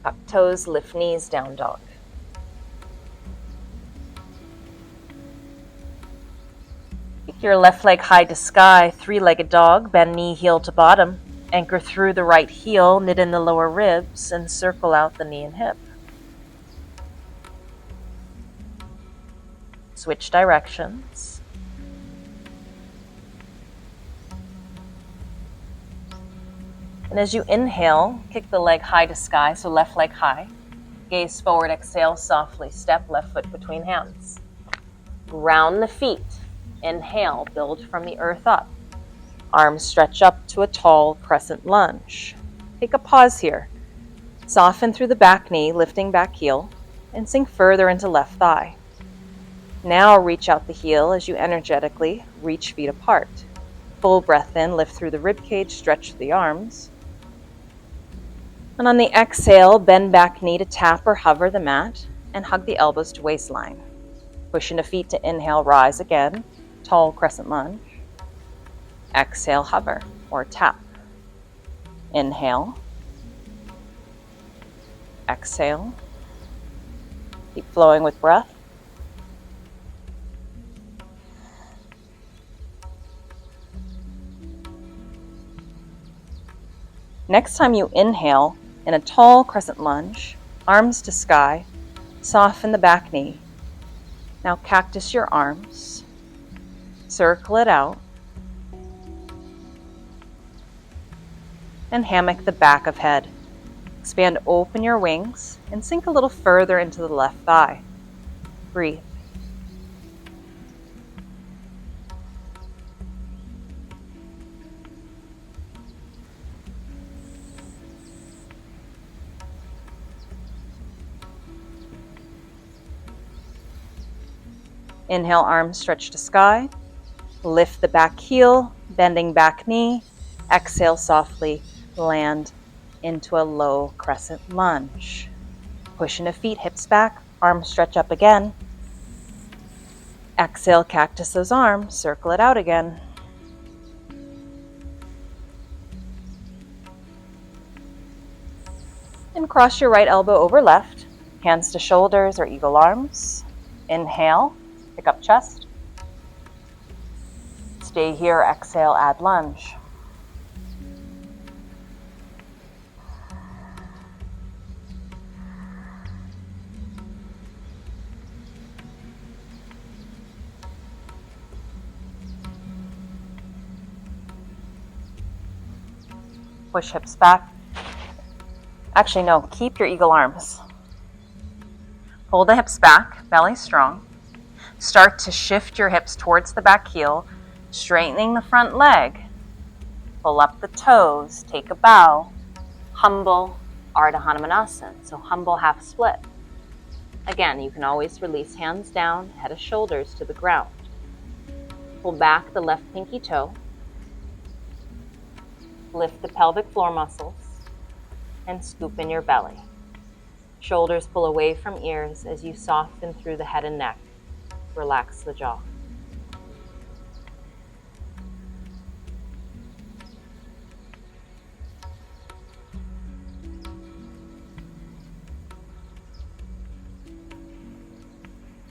S3: Tuck toes, lift knees, down dog. Kick your left leg high to sky, three-legged dog, bend knee heel to bottom. Anchor through the right heel, knit in the lower ribs, and circle out the knee and hip. Switch directions. And as you inhale, kick the leg high to sky, so left leg high. Gaze forward, exhale, softly step left foot between hands. Ground the feet. Inhale, build from the earth up. Arms stretch up to a tall crescent lunge. Take a pause here. Soften through the back knee, lifting back heel, and sink further into left thigh. Now reach out the heel as you energetically reach feet apart. Full breath in, lift through the rib cage, stretch the arms. And on the exhale, bend back knee to tap or hover the mat and hug the elbows to waistline. Push into feet to inhale, rise again, tall crescent lunge. Exhale, hover or tap. Inhale. Exhale. Keep flowing with breath. Next time you inhale in a tall crescent lunge, arms to sky, soften the back knee. Now cactus your arms, circle it out, and hammock the back of head. Expand open your wings and sink a little further into the left thigh. Breathe. Inhale, arms stretch to sky. Lift the back heel, bending back knee. Exhale, softly land into a low crescent lunge. Push into feet, hips back, arms stretch up again. Exhale, cactus those arms, circle it out again. And cross your right elbow over left, hands to shoulders or eagle arms. Inhale. Pick up chest. Stay here, exhale, add lunge. Push hips back. Actually, no, keep your eagle arms. Pull the hips back, belly strong. Start to shift your hips towards the back heel, straightening the front leg. Pull up the toes, take a bow. Humble Ardha Hanumanasana, so humble half split. Again, you can always release hands down, head of shoulders to the ground. Pull back the left pinky toe. Lift the pelvic floor muscles and scoop in your belly. Shoulders pull away from ears as you soften through the head and neck. Relax the jaw.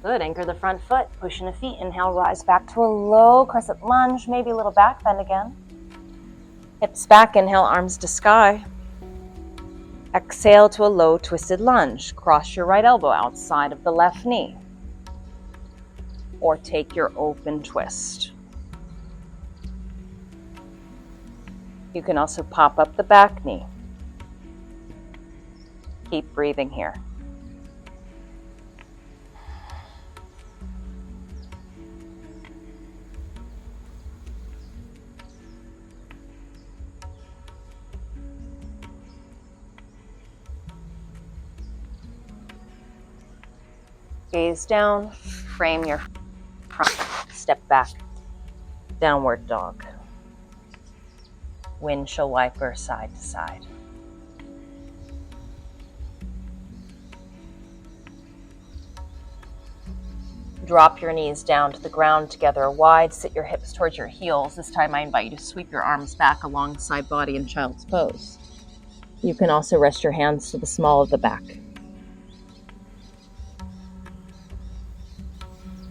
S3: Good. Anchor the front foot. Push in the feet. Inhale, rise back to a low crescent lunge. Maybe a little back bend again. Hips back. Inhale, arms to sky. Exhale to a low twisted lunge. Cross your right elbow outside of the left knee. Or take your open twist. You can also pop up the back knee. Keep breathing here. Gaze down, frame your front, step back, downward dog. Windshield wiper side to side. Drop your knees down to the ground together wide, sit your hips towards your heels. This time I invite you to sweep your arms back alongside body in child's pose. You can also rest your hands to the small of the back.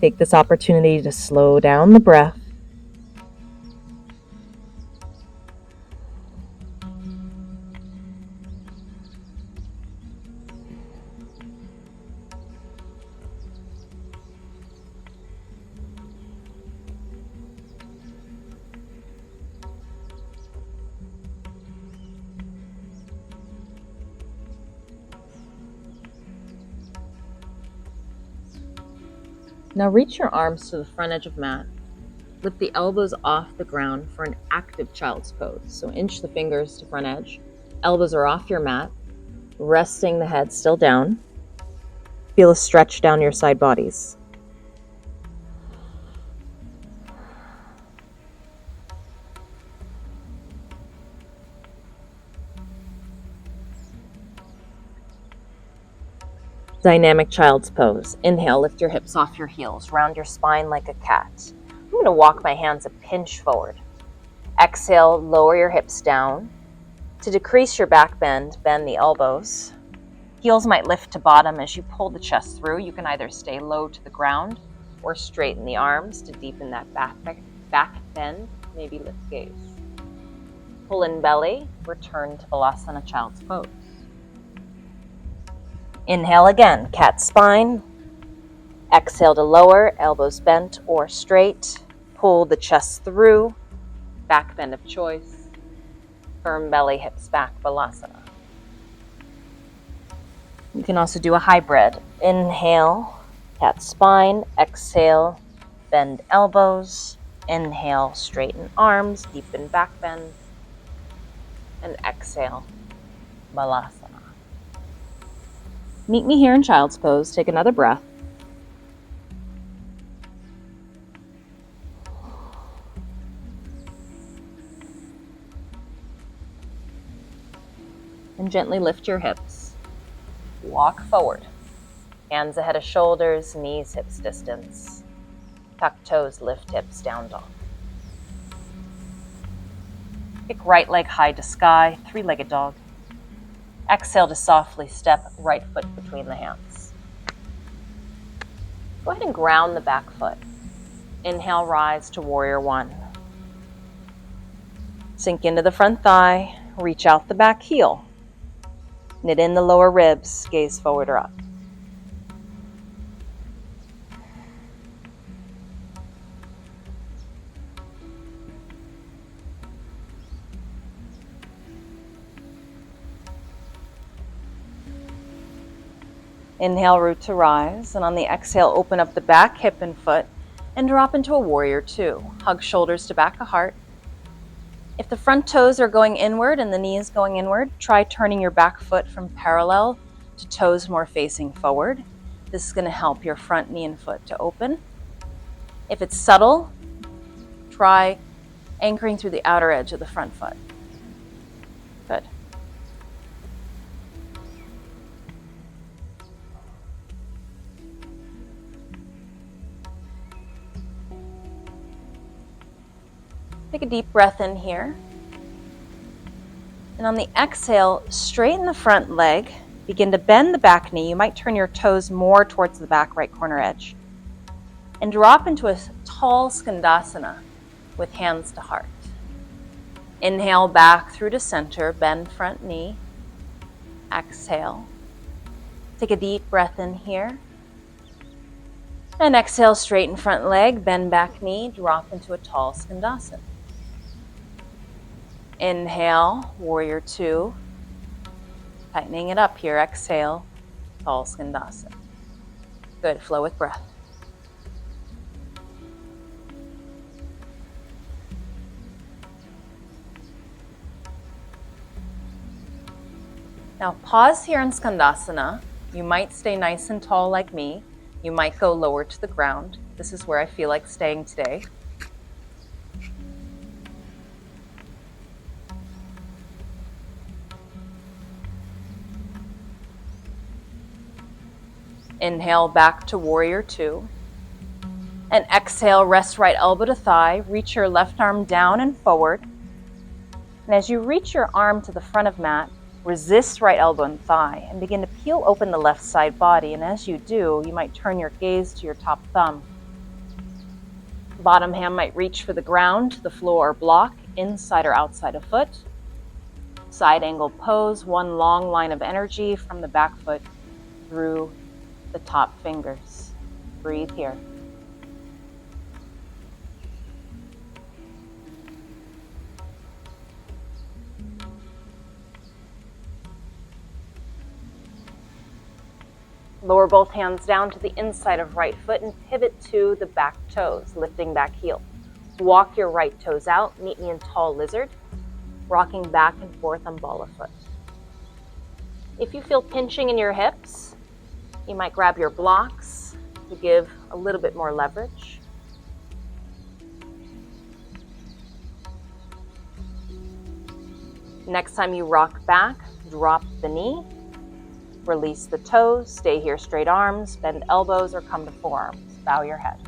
S3: Take this opportunity to slow down the breath. Now reach your arms to the front edge of mat. Lift the elbows off the ground for an active child's pose. So inch the fingers to front edge. Elbows are off your mat, resting the head still down. Feel a stretch down your side bodies. Dynamic child's pose. Inhale, lift your hips off your heels, round your spine like a cat. I'm going to walk my hands a pinch forward. Exhale, lower your hips down. To decrease your back bend, bend the elbows. Heels might lift to bottom as you pull the chest through. You can either stay low to the ground or straighten the arms to deepen that back bend. Maybe lift gaze. Pull in belly, return to Balasana child's pose. Inhale again, cat spine. Exhale to lower, elbows bent or straight. Pull the chest through, back bend of choice. Firm belly, hips back, Balasana. You can also do a hybrid. Inhale, cat spine. Exhale, bend elbows. Inhale, straighten arms, deepen back bend. And exhale, Balasana. Meet me here in child's pose. Take another breath. And gently lift your hips. Walk forward. Hands ahead of shoulders, knees, hips distance. Tuck toes, lift hips, down dog. Kick right leg high to sky, three-legged dog. Exhale to softly step right foot between the hands. Go ahead and ground the back foot. Inhale, rise to warrior one. Sink into the front thigh, reach out the back heel. Knit in the lower ribs, gaze forward or up. Inhale, root to rise, and on the exhale, open up the back, hip, and foot, and drop into a warrior two. Hug shoulders to back of heart. If the front toes are going inward and the knees going inward, try turning your back foot from parallel to toes more facing forward. This is going to help your front knee and foot to open. If it's subtle, try anchoring through the outer edge of the front foot. Good. Take a deep breath in here. And on the exhale, straighten the front leg. Begin to bend the back knee. You might turn your toes more towards the back right corner edge. And drop into a tall skandasana with hands to heart. Inhale back through to center, bend front knee. Exhale. Take a deep breath in here. And exhale, straighten front leg, bend back knee, drop into a tall skandasana. Inhale, warrior two. Tightening it up here. Exhale, tall Skandasana. Good, flow with breath. Now pause here in Skandasana. You might stay nice and tall like me. You might go lower to the ground. This is where I feel like staying today. Inhale back to warrior two. And exhale, rest right elbow to thigh. Reach your left arm down and forward. And as you reach your arm to the front of mat, resist right elbow and thigh and begin to peel open the left side body. And as you do, you might turn your gaze to your top thumb. Bottom hand might reach for the ground, the floor or block, inside or outside of foot. Side angle pose, one long line of energy from the back foot through the top fingers. Breathe here. Lower both hands down to the inside of right foot and pivot to the back toes, lifting back heel. Walk your right toes out, meet me in tall lizard, rocking back and forth on ball of foot. If you feel pinching in your hips, you might grab your blocks to give a little bit more leverage. Next time you rock back, drop the knee. Release the toes, stay here, straight arms, bend elbows or come to forearms. Bow your head.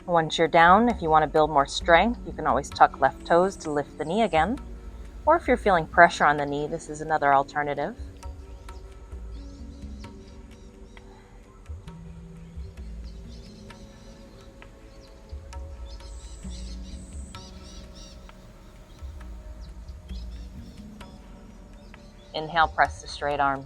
S3: Once you're down, if you want to build more strength, you can always tuck left toes to lift the knee again. Or if you're feeling pressure on the knee, this is another alternative. Inhale, press to straight arms.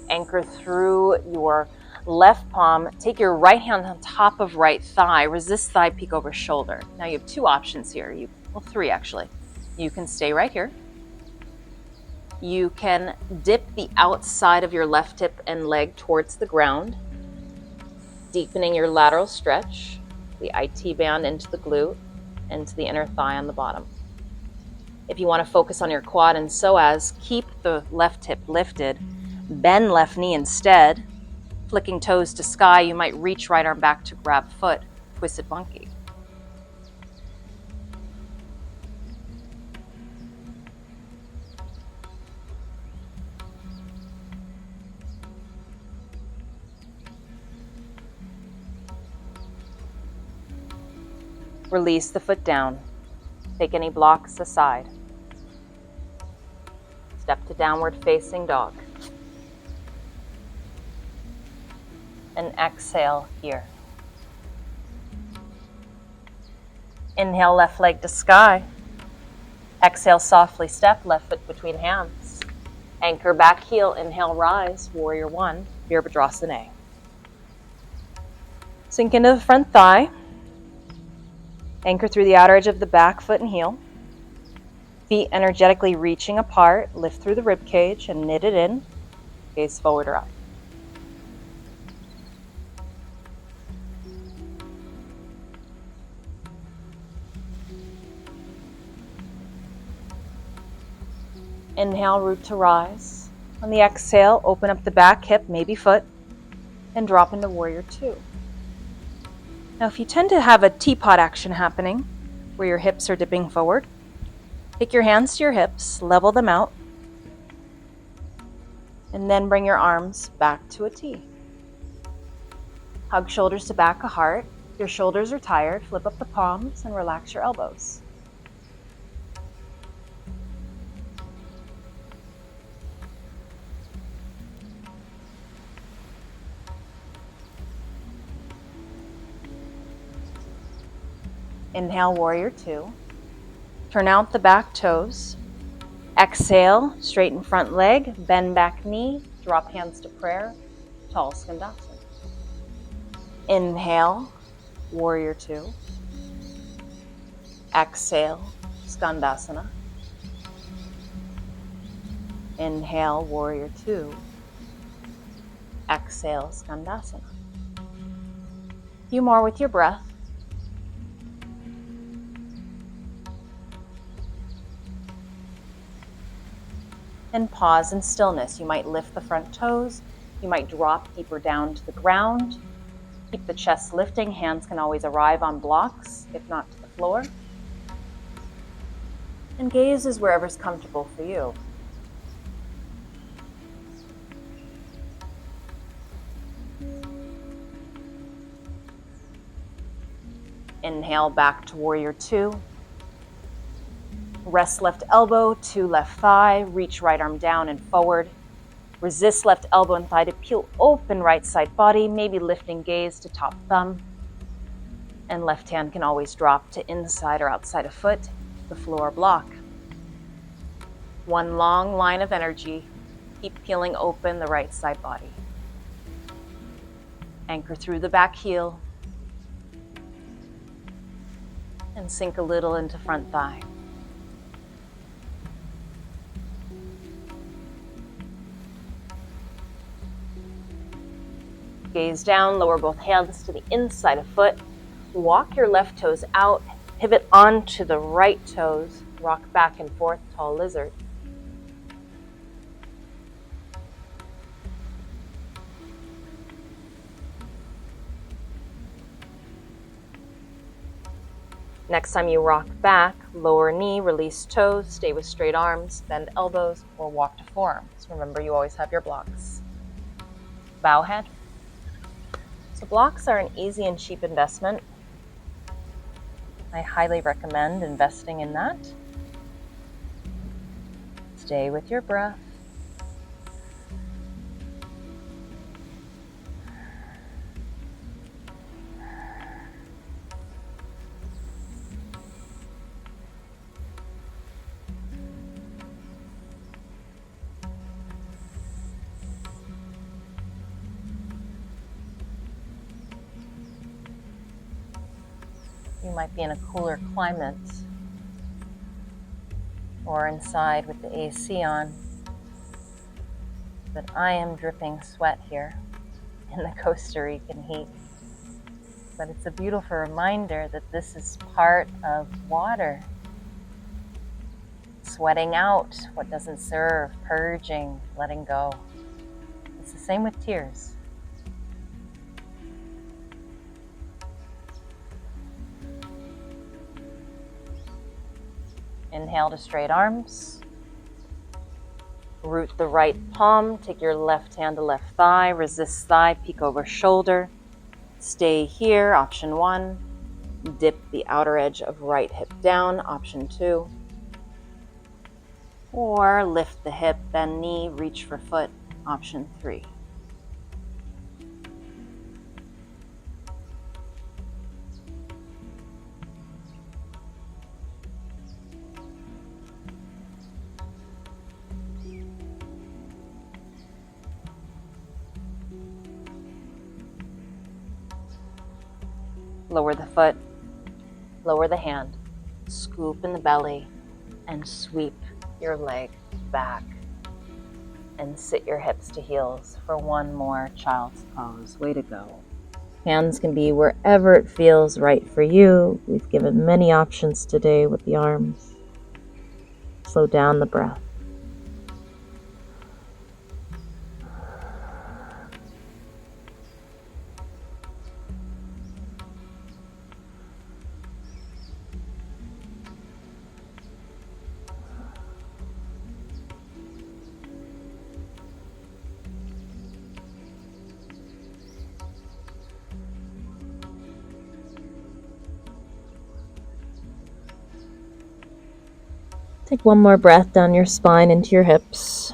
S3: Anchor through your left palm. Take your right hand on top of right thigh. Resist thigh peek over shoulder. Now you have two options here. Three actually. You can stay right here. You can dip the outside of your left hip and leg towards the ground, deepening your lateral stretch, the IT band into the glute, and to the inner thigh on the bottom. If you want to focus on your quad and psoas, keep the left hip lifted. Bend left knee instead. Flicking toes to sky, you might reach right arm back to grab foot. Twisted monkey. Release the foot down. Take any blocks aside. Step to downward facing dog. And exhale here. Inhale, left leg to sky. Exhale, softly step, left foot between hands. Anchor back heel, inhale, rise, warrior one, Virabhadrasana. Sink into the front thigh. Anchor through the outer edge of the back foot and heel. Feet energetically reaching apart, lift through the rib cage and knit it in. Gaze forward or up. Inhale, root to rise. On the exhale, open up the back hip, maybe foot, and drop into warrior two. Now, if you tend to have a teapot action happening, where your hips are dipping forward, take your hands to your hips, level them out, and then bring your arms back to a T. Hug shoulders to back of heart. If your shoulders are tired, flip up the palms and relax your elbows. Inhale, warrior two. Turn out the back toes. Exhale, straighten front leg, bend back knee, drop hands to prayer, tall Skandasana. Inhale, warrior two. Exhale, skandasana. Inhale, warrior two. Exhale, skandasana. A few more with your breath. And pause in stillness. You might lift the front toes. You might drop deeper down to the ground. Keep the chest lifting. Hands can always arrive on blocks, if not to the floor. And gaze is wherever's comfortable for you. Inhale back to warrior two. Rest left elbow to left thigh. Reach right arm down and forward. Resist left elbow and thigh to peel open right side body, maybe lifting gaze to top thumb. And left hand can always drop to inside or outside of foot, the floor block. One long line of energy. Keep peeling open the right side body. Anchor through the back heel. And sink a little into front thigh. Gaze down, lower both hands to the inside of foot. Walk your left toes out, pivot onto the right toes, rock back and forth, tall lizard. Next time you rock back, lower knee, release toes, stay with straight arms, bend elbows, or walk to forearms. Remember, you always have your blocks. Bow head. So blocks are an easy and cheap investment. I highly recommend investing in that. Stay with your breath. You might be in a cooler climate or inside with the AC on, but I am dripping sweat here in the Costa Rican heat. But it's a beautiful reminder that this is part of water. Sweating out what doesn't serve, purging, letting go. It's the same with tears. Inhale to straight arms. Root the right palm. Take your left hand to left thigh. Resist thigh, peek over shoulder. Stay here, option one. Dip the outer edge of right hip down, option two. Or lift the hip, bend knee, reach for foot, option three. Lower the foot, lower the hand, scoop in the belly, and sweep your leg back. And sit your hips to heels for one more child's pose. Way to go. Hands can be wherever it feels right for you. We've given many options today with the arms. Slow down the breath. Take one more breath down your spine into your hips.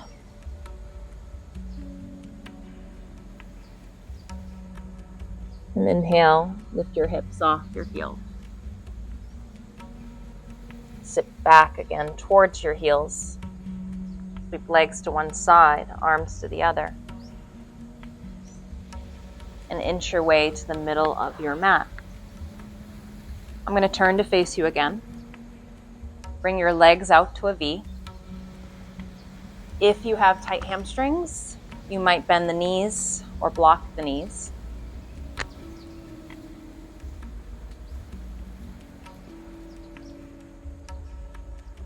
S3: And inhale, lift your hips off your heels. Sit back again towards your heels. Sweep legs to one side, arms to the other. and inch your way to the middle of your mat. I'm going to turn to face you again. Bring your legs out to a V. If you have tight hamstrings, you might bend the knees or block the knees.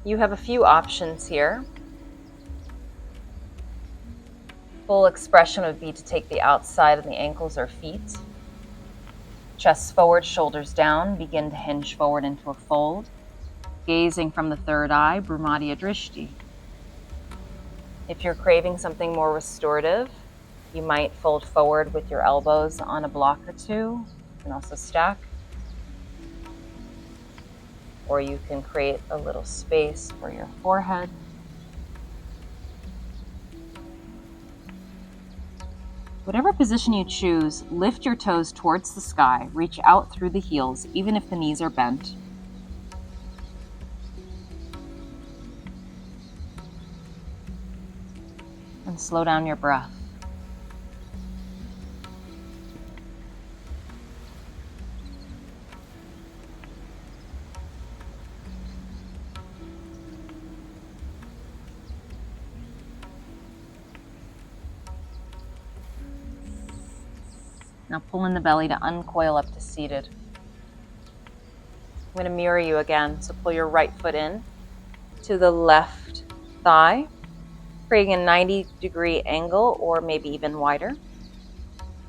S3: You have a few options here. Full expression would be to take the outside of the ankles or feet. Chest forward, shoulders down, begin to hinge forward into a fold. Gazing from the third eye, Brahmadiya Drishti. If you're craving something more restorative, you might fold forward with your elbows on a block or two. You can also stack. Or you can create a little space for your forehead. Whatever position you choose, lift your toes towards the sky, reach out through the heels, even if the knees are bent. And slow down your breath. Now pull in the belly to uncoil up to seated. I'm going to mirror you again, so pull your right foot in to the left thigh, creating a 90-degree angle or maybe even wider.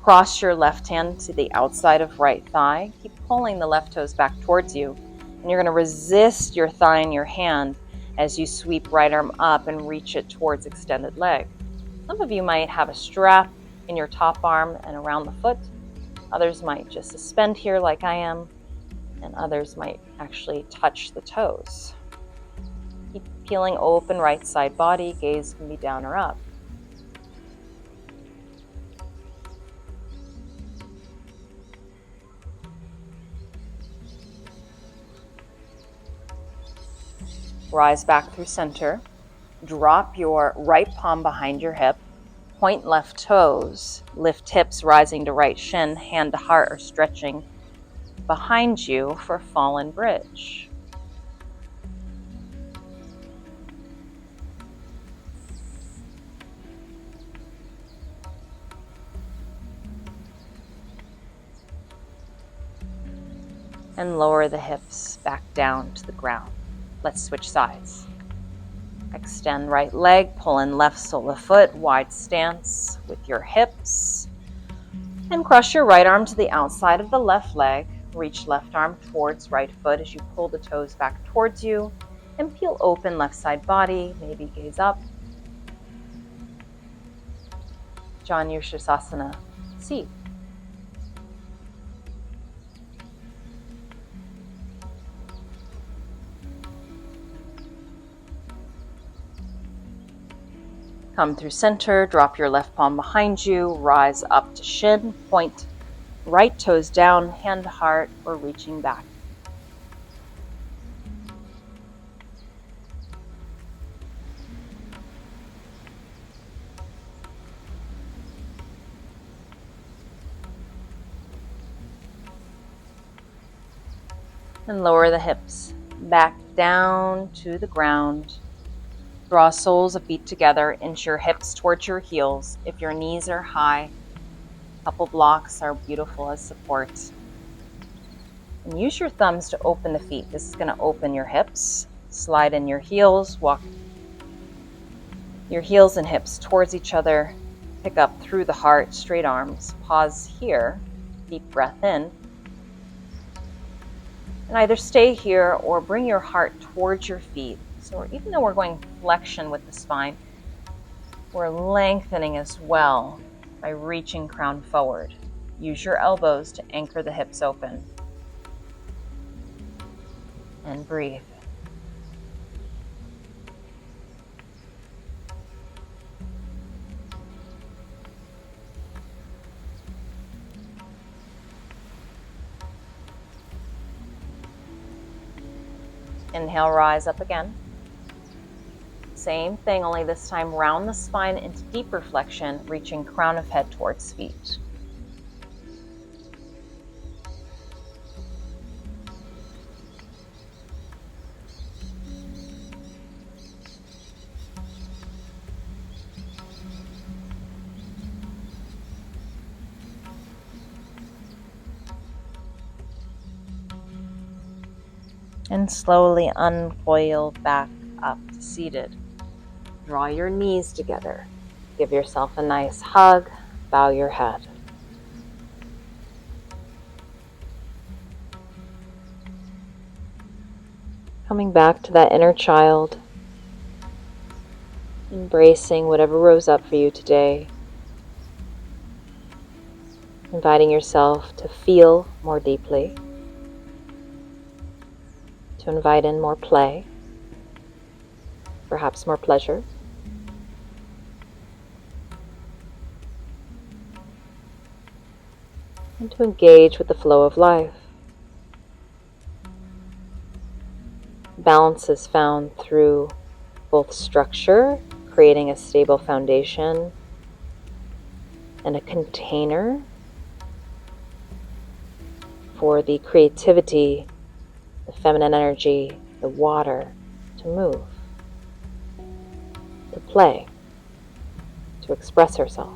S3: Cross your left hand to the outside of right thigh. Keep pulling the left toes back towards you, and you're going to resist your thigh in your hand as you sweep right arm up and reach it towards extended leg. Some of you might have a strap in your top arm and around the foot. Others might just suspend here like I am, and others might actually touch the toes. Keep peeling open right side body, gaze can be down or up. Rise back through center. Drop your right palm behind your hip. Point left toes, lift hips rising to right shin, hand to heart or stretching behind you for fallen bridge. And lower the hips back down to the ground. Let's switch sides. Extend right leg, pull in left sole of foot, wide stance with your hips. And cross your right arm to the outside of the left leg. Reach left arm towards right foot as you pull the toes back towards you. And peel open left side body, maybe gaze up. Janu Sirsasana, seat. Come through center, drop your left palm behind you, rise up to shin, point right toes down, hand to heart, or reaching back. And lower the hips back down to the ground. Draw soles of feet together, inch your hips towards your heels. If your knees are high, a couple blocks are beautiful as support. And use your thumbs to open the feet. This is going to open your hips. Slide in your heels, walk your heels and hips towards each other. Pick up through the heart, straight arms. Pause here, deep breath in. And either stay here or bring your heart towards your feet. So even though we're going flexion with the spine, we're lengthening as well by reaching crown forward. Use your elbows to anchor the hips open. And breathe. Inhale, rise up again. Same thing, only this time round the spine into deeper flexion, reaching crown of head towards feet. And slowly uncoil back up to seated. Draw your knees together. Give yourself a nice hug. Bow your head. Coming back to that inner child, embracing whatever rose up for you today, inviting yourself to feel more deeply, to invite in more play, perhaps more pleasure, and to engage with the flow of life. Balance is found through both structure, creating a stable foundation, and a container for the creativity, the feminine energy, the water to move, to play, to express herself.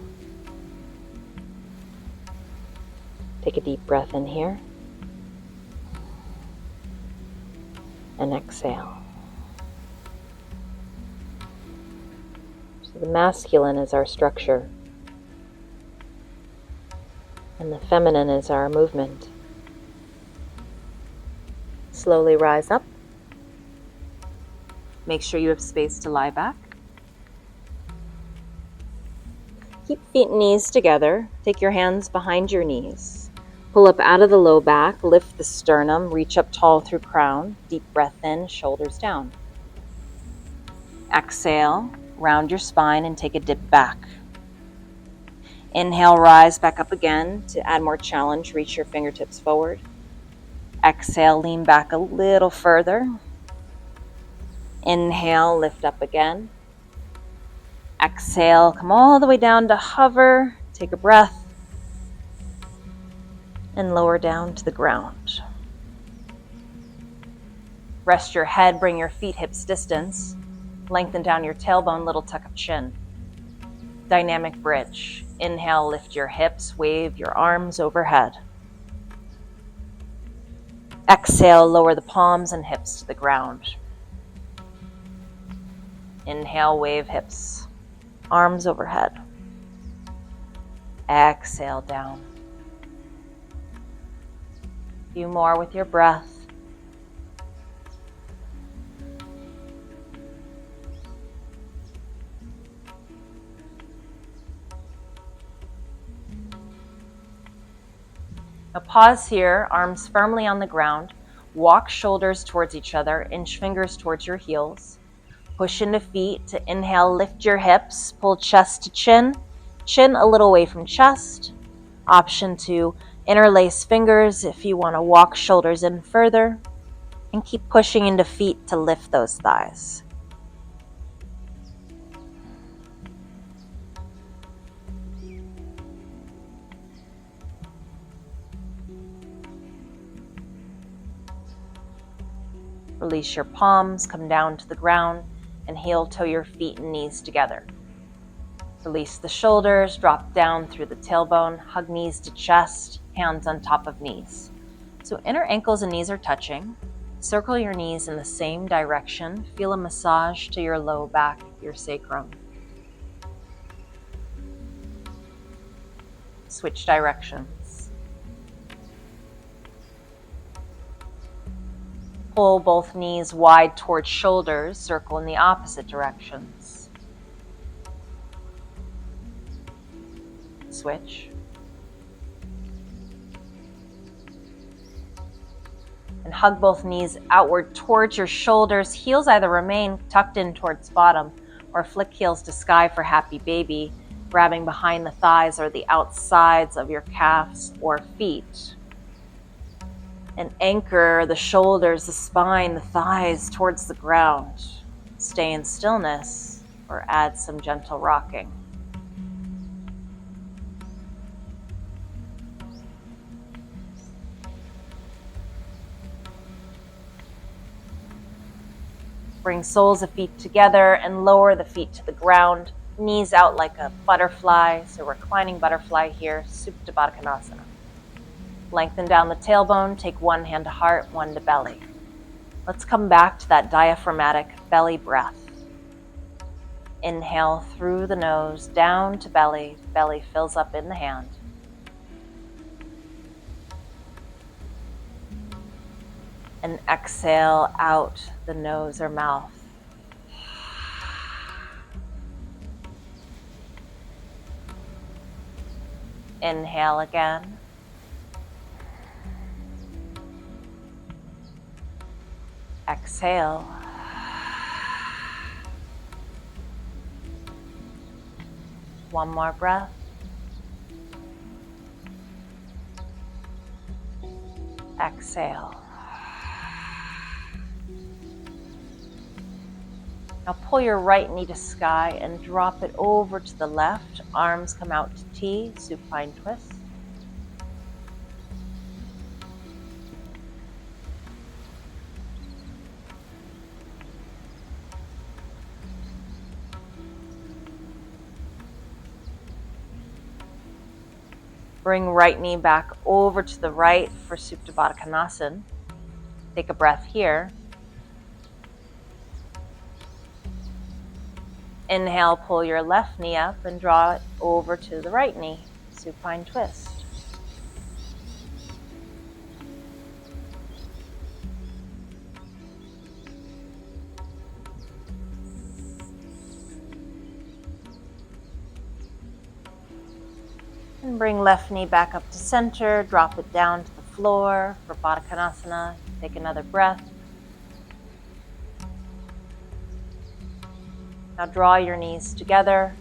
S3: Take a deep breath in here and exhale. So the masculine is our structure and the feminine is our movement. Slowly rise up. Make sure you have space to lie back. Keep feet and knees together. Take your hands behind your knees. Pull up out of the low back, lift the sternum, reach up tall through crown. Deep breath in, shoulders down. Exhale, round your spine and take a dip back. Inhale, rise back up again. To add more challenge, reach your fingertips forward. Exhale, lean back a little further. Inhale, lift up again. Exhale, come all the way down to hover. Take a breath. And lower down to the ground. Rest your head, bring your feet hips distance. Lengthen down your tailbone, little tuck of chin. Dynamic bridge. Inhale, lift your hips, wave your arms overhead. Exhale, lower the palms and hips to the ground. Inhale, wave hips, arms overhead. Exhale, down. A few more with your breath. Now pause here, arms firmly on the ground. Walk shoulders towards each other, inch fingers towards your heels. Push into feet. To inhale, lift your hips, pull chest to chin. Chin a little away from chest. Option to interlace fingers if you want to walk shoulders in further. And keep pushing into feet to lift those thighs. Release your palms, come down to the ground, and heel toe your feet and knees together. Release the shoulders, drop down through the tailbone, hug knees to chest, hands on top of knees. So inner ankles and knees are touching. Circle your knees in the same direction. Feel a massage to your low back, your sacrum. Switch directions. Pull both knees wide towards shoulders, circle in the opposite directions. Switch. And hug both knees outward towards your shoulders. Heels either remain tucked in towards bottom or flick heels to sky for happy baby, grabbing behind the thighs or the outsides of your calves or feet. And anchor the shoulders, the spine, the thighs towards the ground. Stay in stillness or add some gentle rocking. Bring soles of feet together and lower the feet to the ground. Knees out like a butterfly, so reclining butterfly here, Supta Baddha Konasana. Lengthen down the tailbone, take one hand to heart, one to belly. Let's come back to that diaphragmatic belly breath. Inhale through the nose, down to belly. Belly fills up in the hand. And exhale out the nose or mouth. Inhale again. Exhale. One more breath. Exhale. Now pull your right knee to sky and drop it over to the left. Arms come out to T, supine twist. Bring right knee back over to the right for Supta Baddha Konasana. Take a breath here. Inhale, pull your left knee up and draw it over to the right knee, supine twist. And bring left knee back up to center, drop it down to the floor for Baddha Konasana. Take another breath. Now draw your knees together.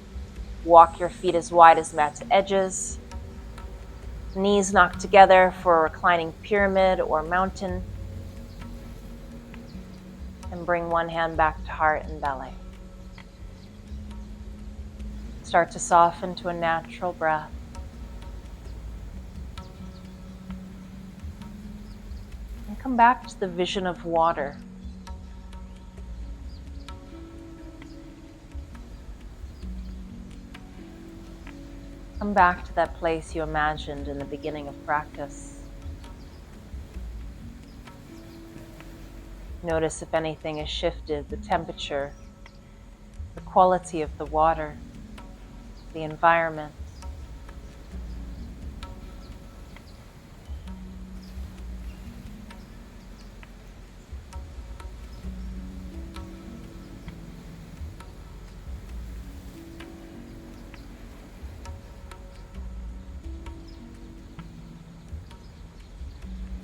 S3: Walk your feet as wide as mat's edges. Knees knocked together for a reclining pyramid or mountain. And bring one hand back to heart and belly. Start to soften to a natural breath. And come back to the vision of water. Come back to that place you imagined in the beginning of practice. Notice if anything has shifted, the temperature, the quality of the water, the environment.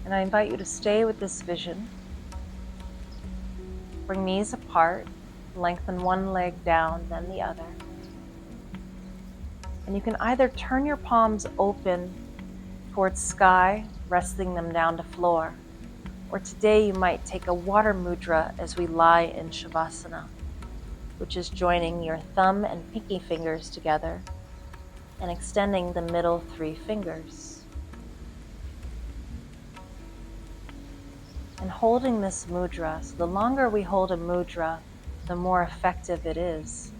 S3: And I invite you to stay with this vision. Bring knees apart, lengthen one leg down, then the other. And you can either turn your palms open towards sky, resting them down to floor, or today you might take a water mudra as we lie in Shavasana, which is joining your thumb and pinky fingers together and extending the middle 3 fingers. And holding this mudra, so the longer we hold a mudra, the more effective it is.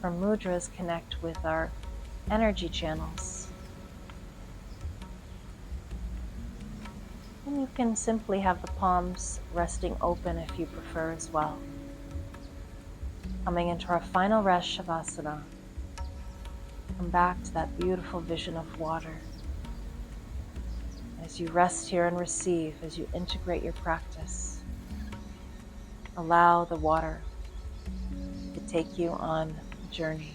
S3: For mudras connect with our energy channels. And you can simply have the palms resting open if you prefer as well. Coming into our final rest, Shavasana. Come back to that beautiful vision of water. As you rest here and receive, as you integrate your practice, allow the water to take you on a journey.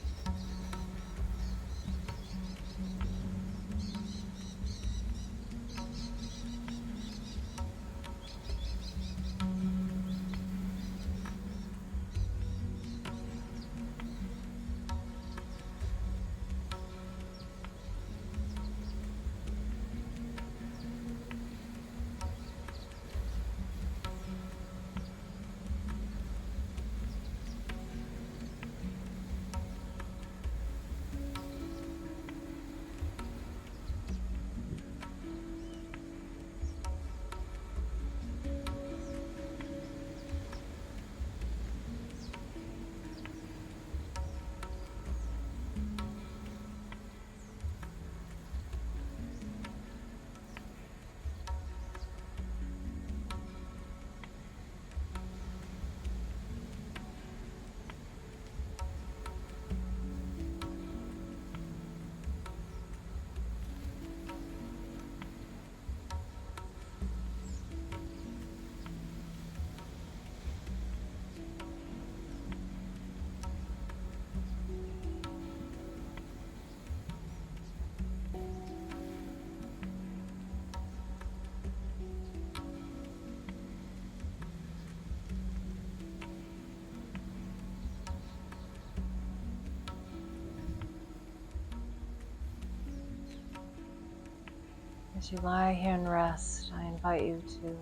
S2: As you lie here and rest, I invite you to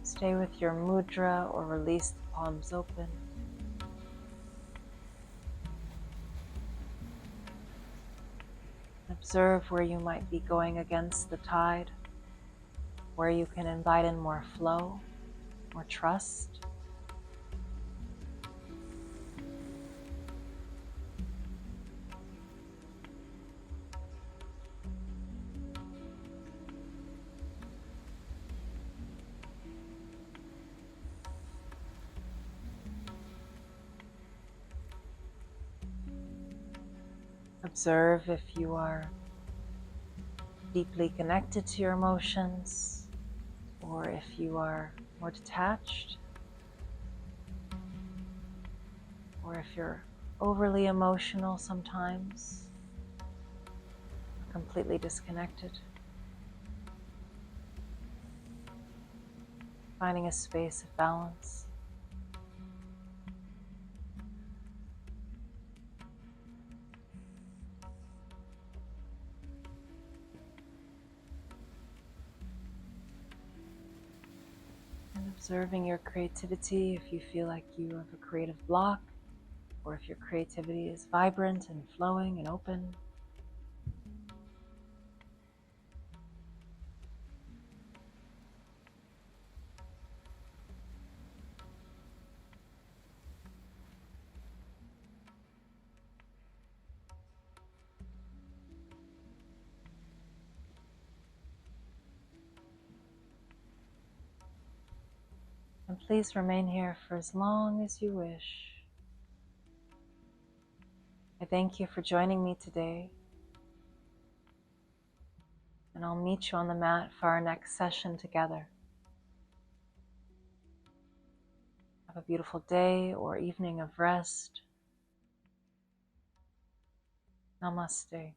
S2: stay with your mudra or release the palms open. Observe where you might be going against the tide, where you can invite in more flow, more trust. Observe if you are deeply connected to your emotions or if you are more detached, or if you're overly emotional sometimes, or completely disconnected. Finding a space of balance. And observing your creativity if you feel like you have a creative block, or if your creativity is vibrant and flowing and open. And please remain here for as long as you wish. I thank you for joining me today, and I'll meet you on the mat for our next session together. Have a beautiful day or evening of rest. Namaste.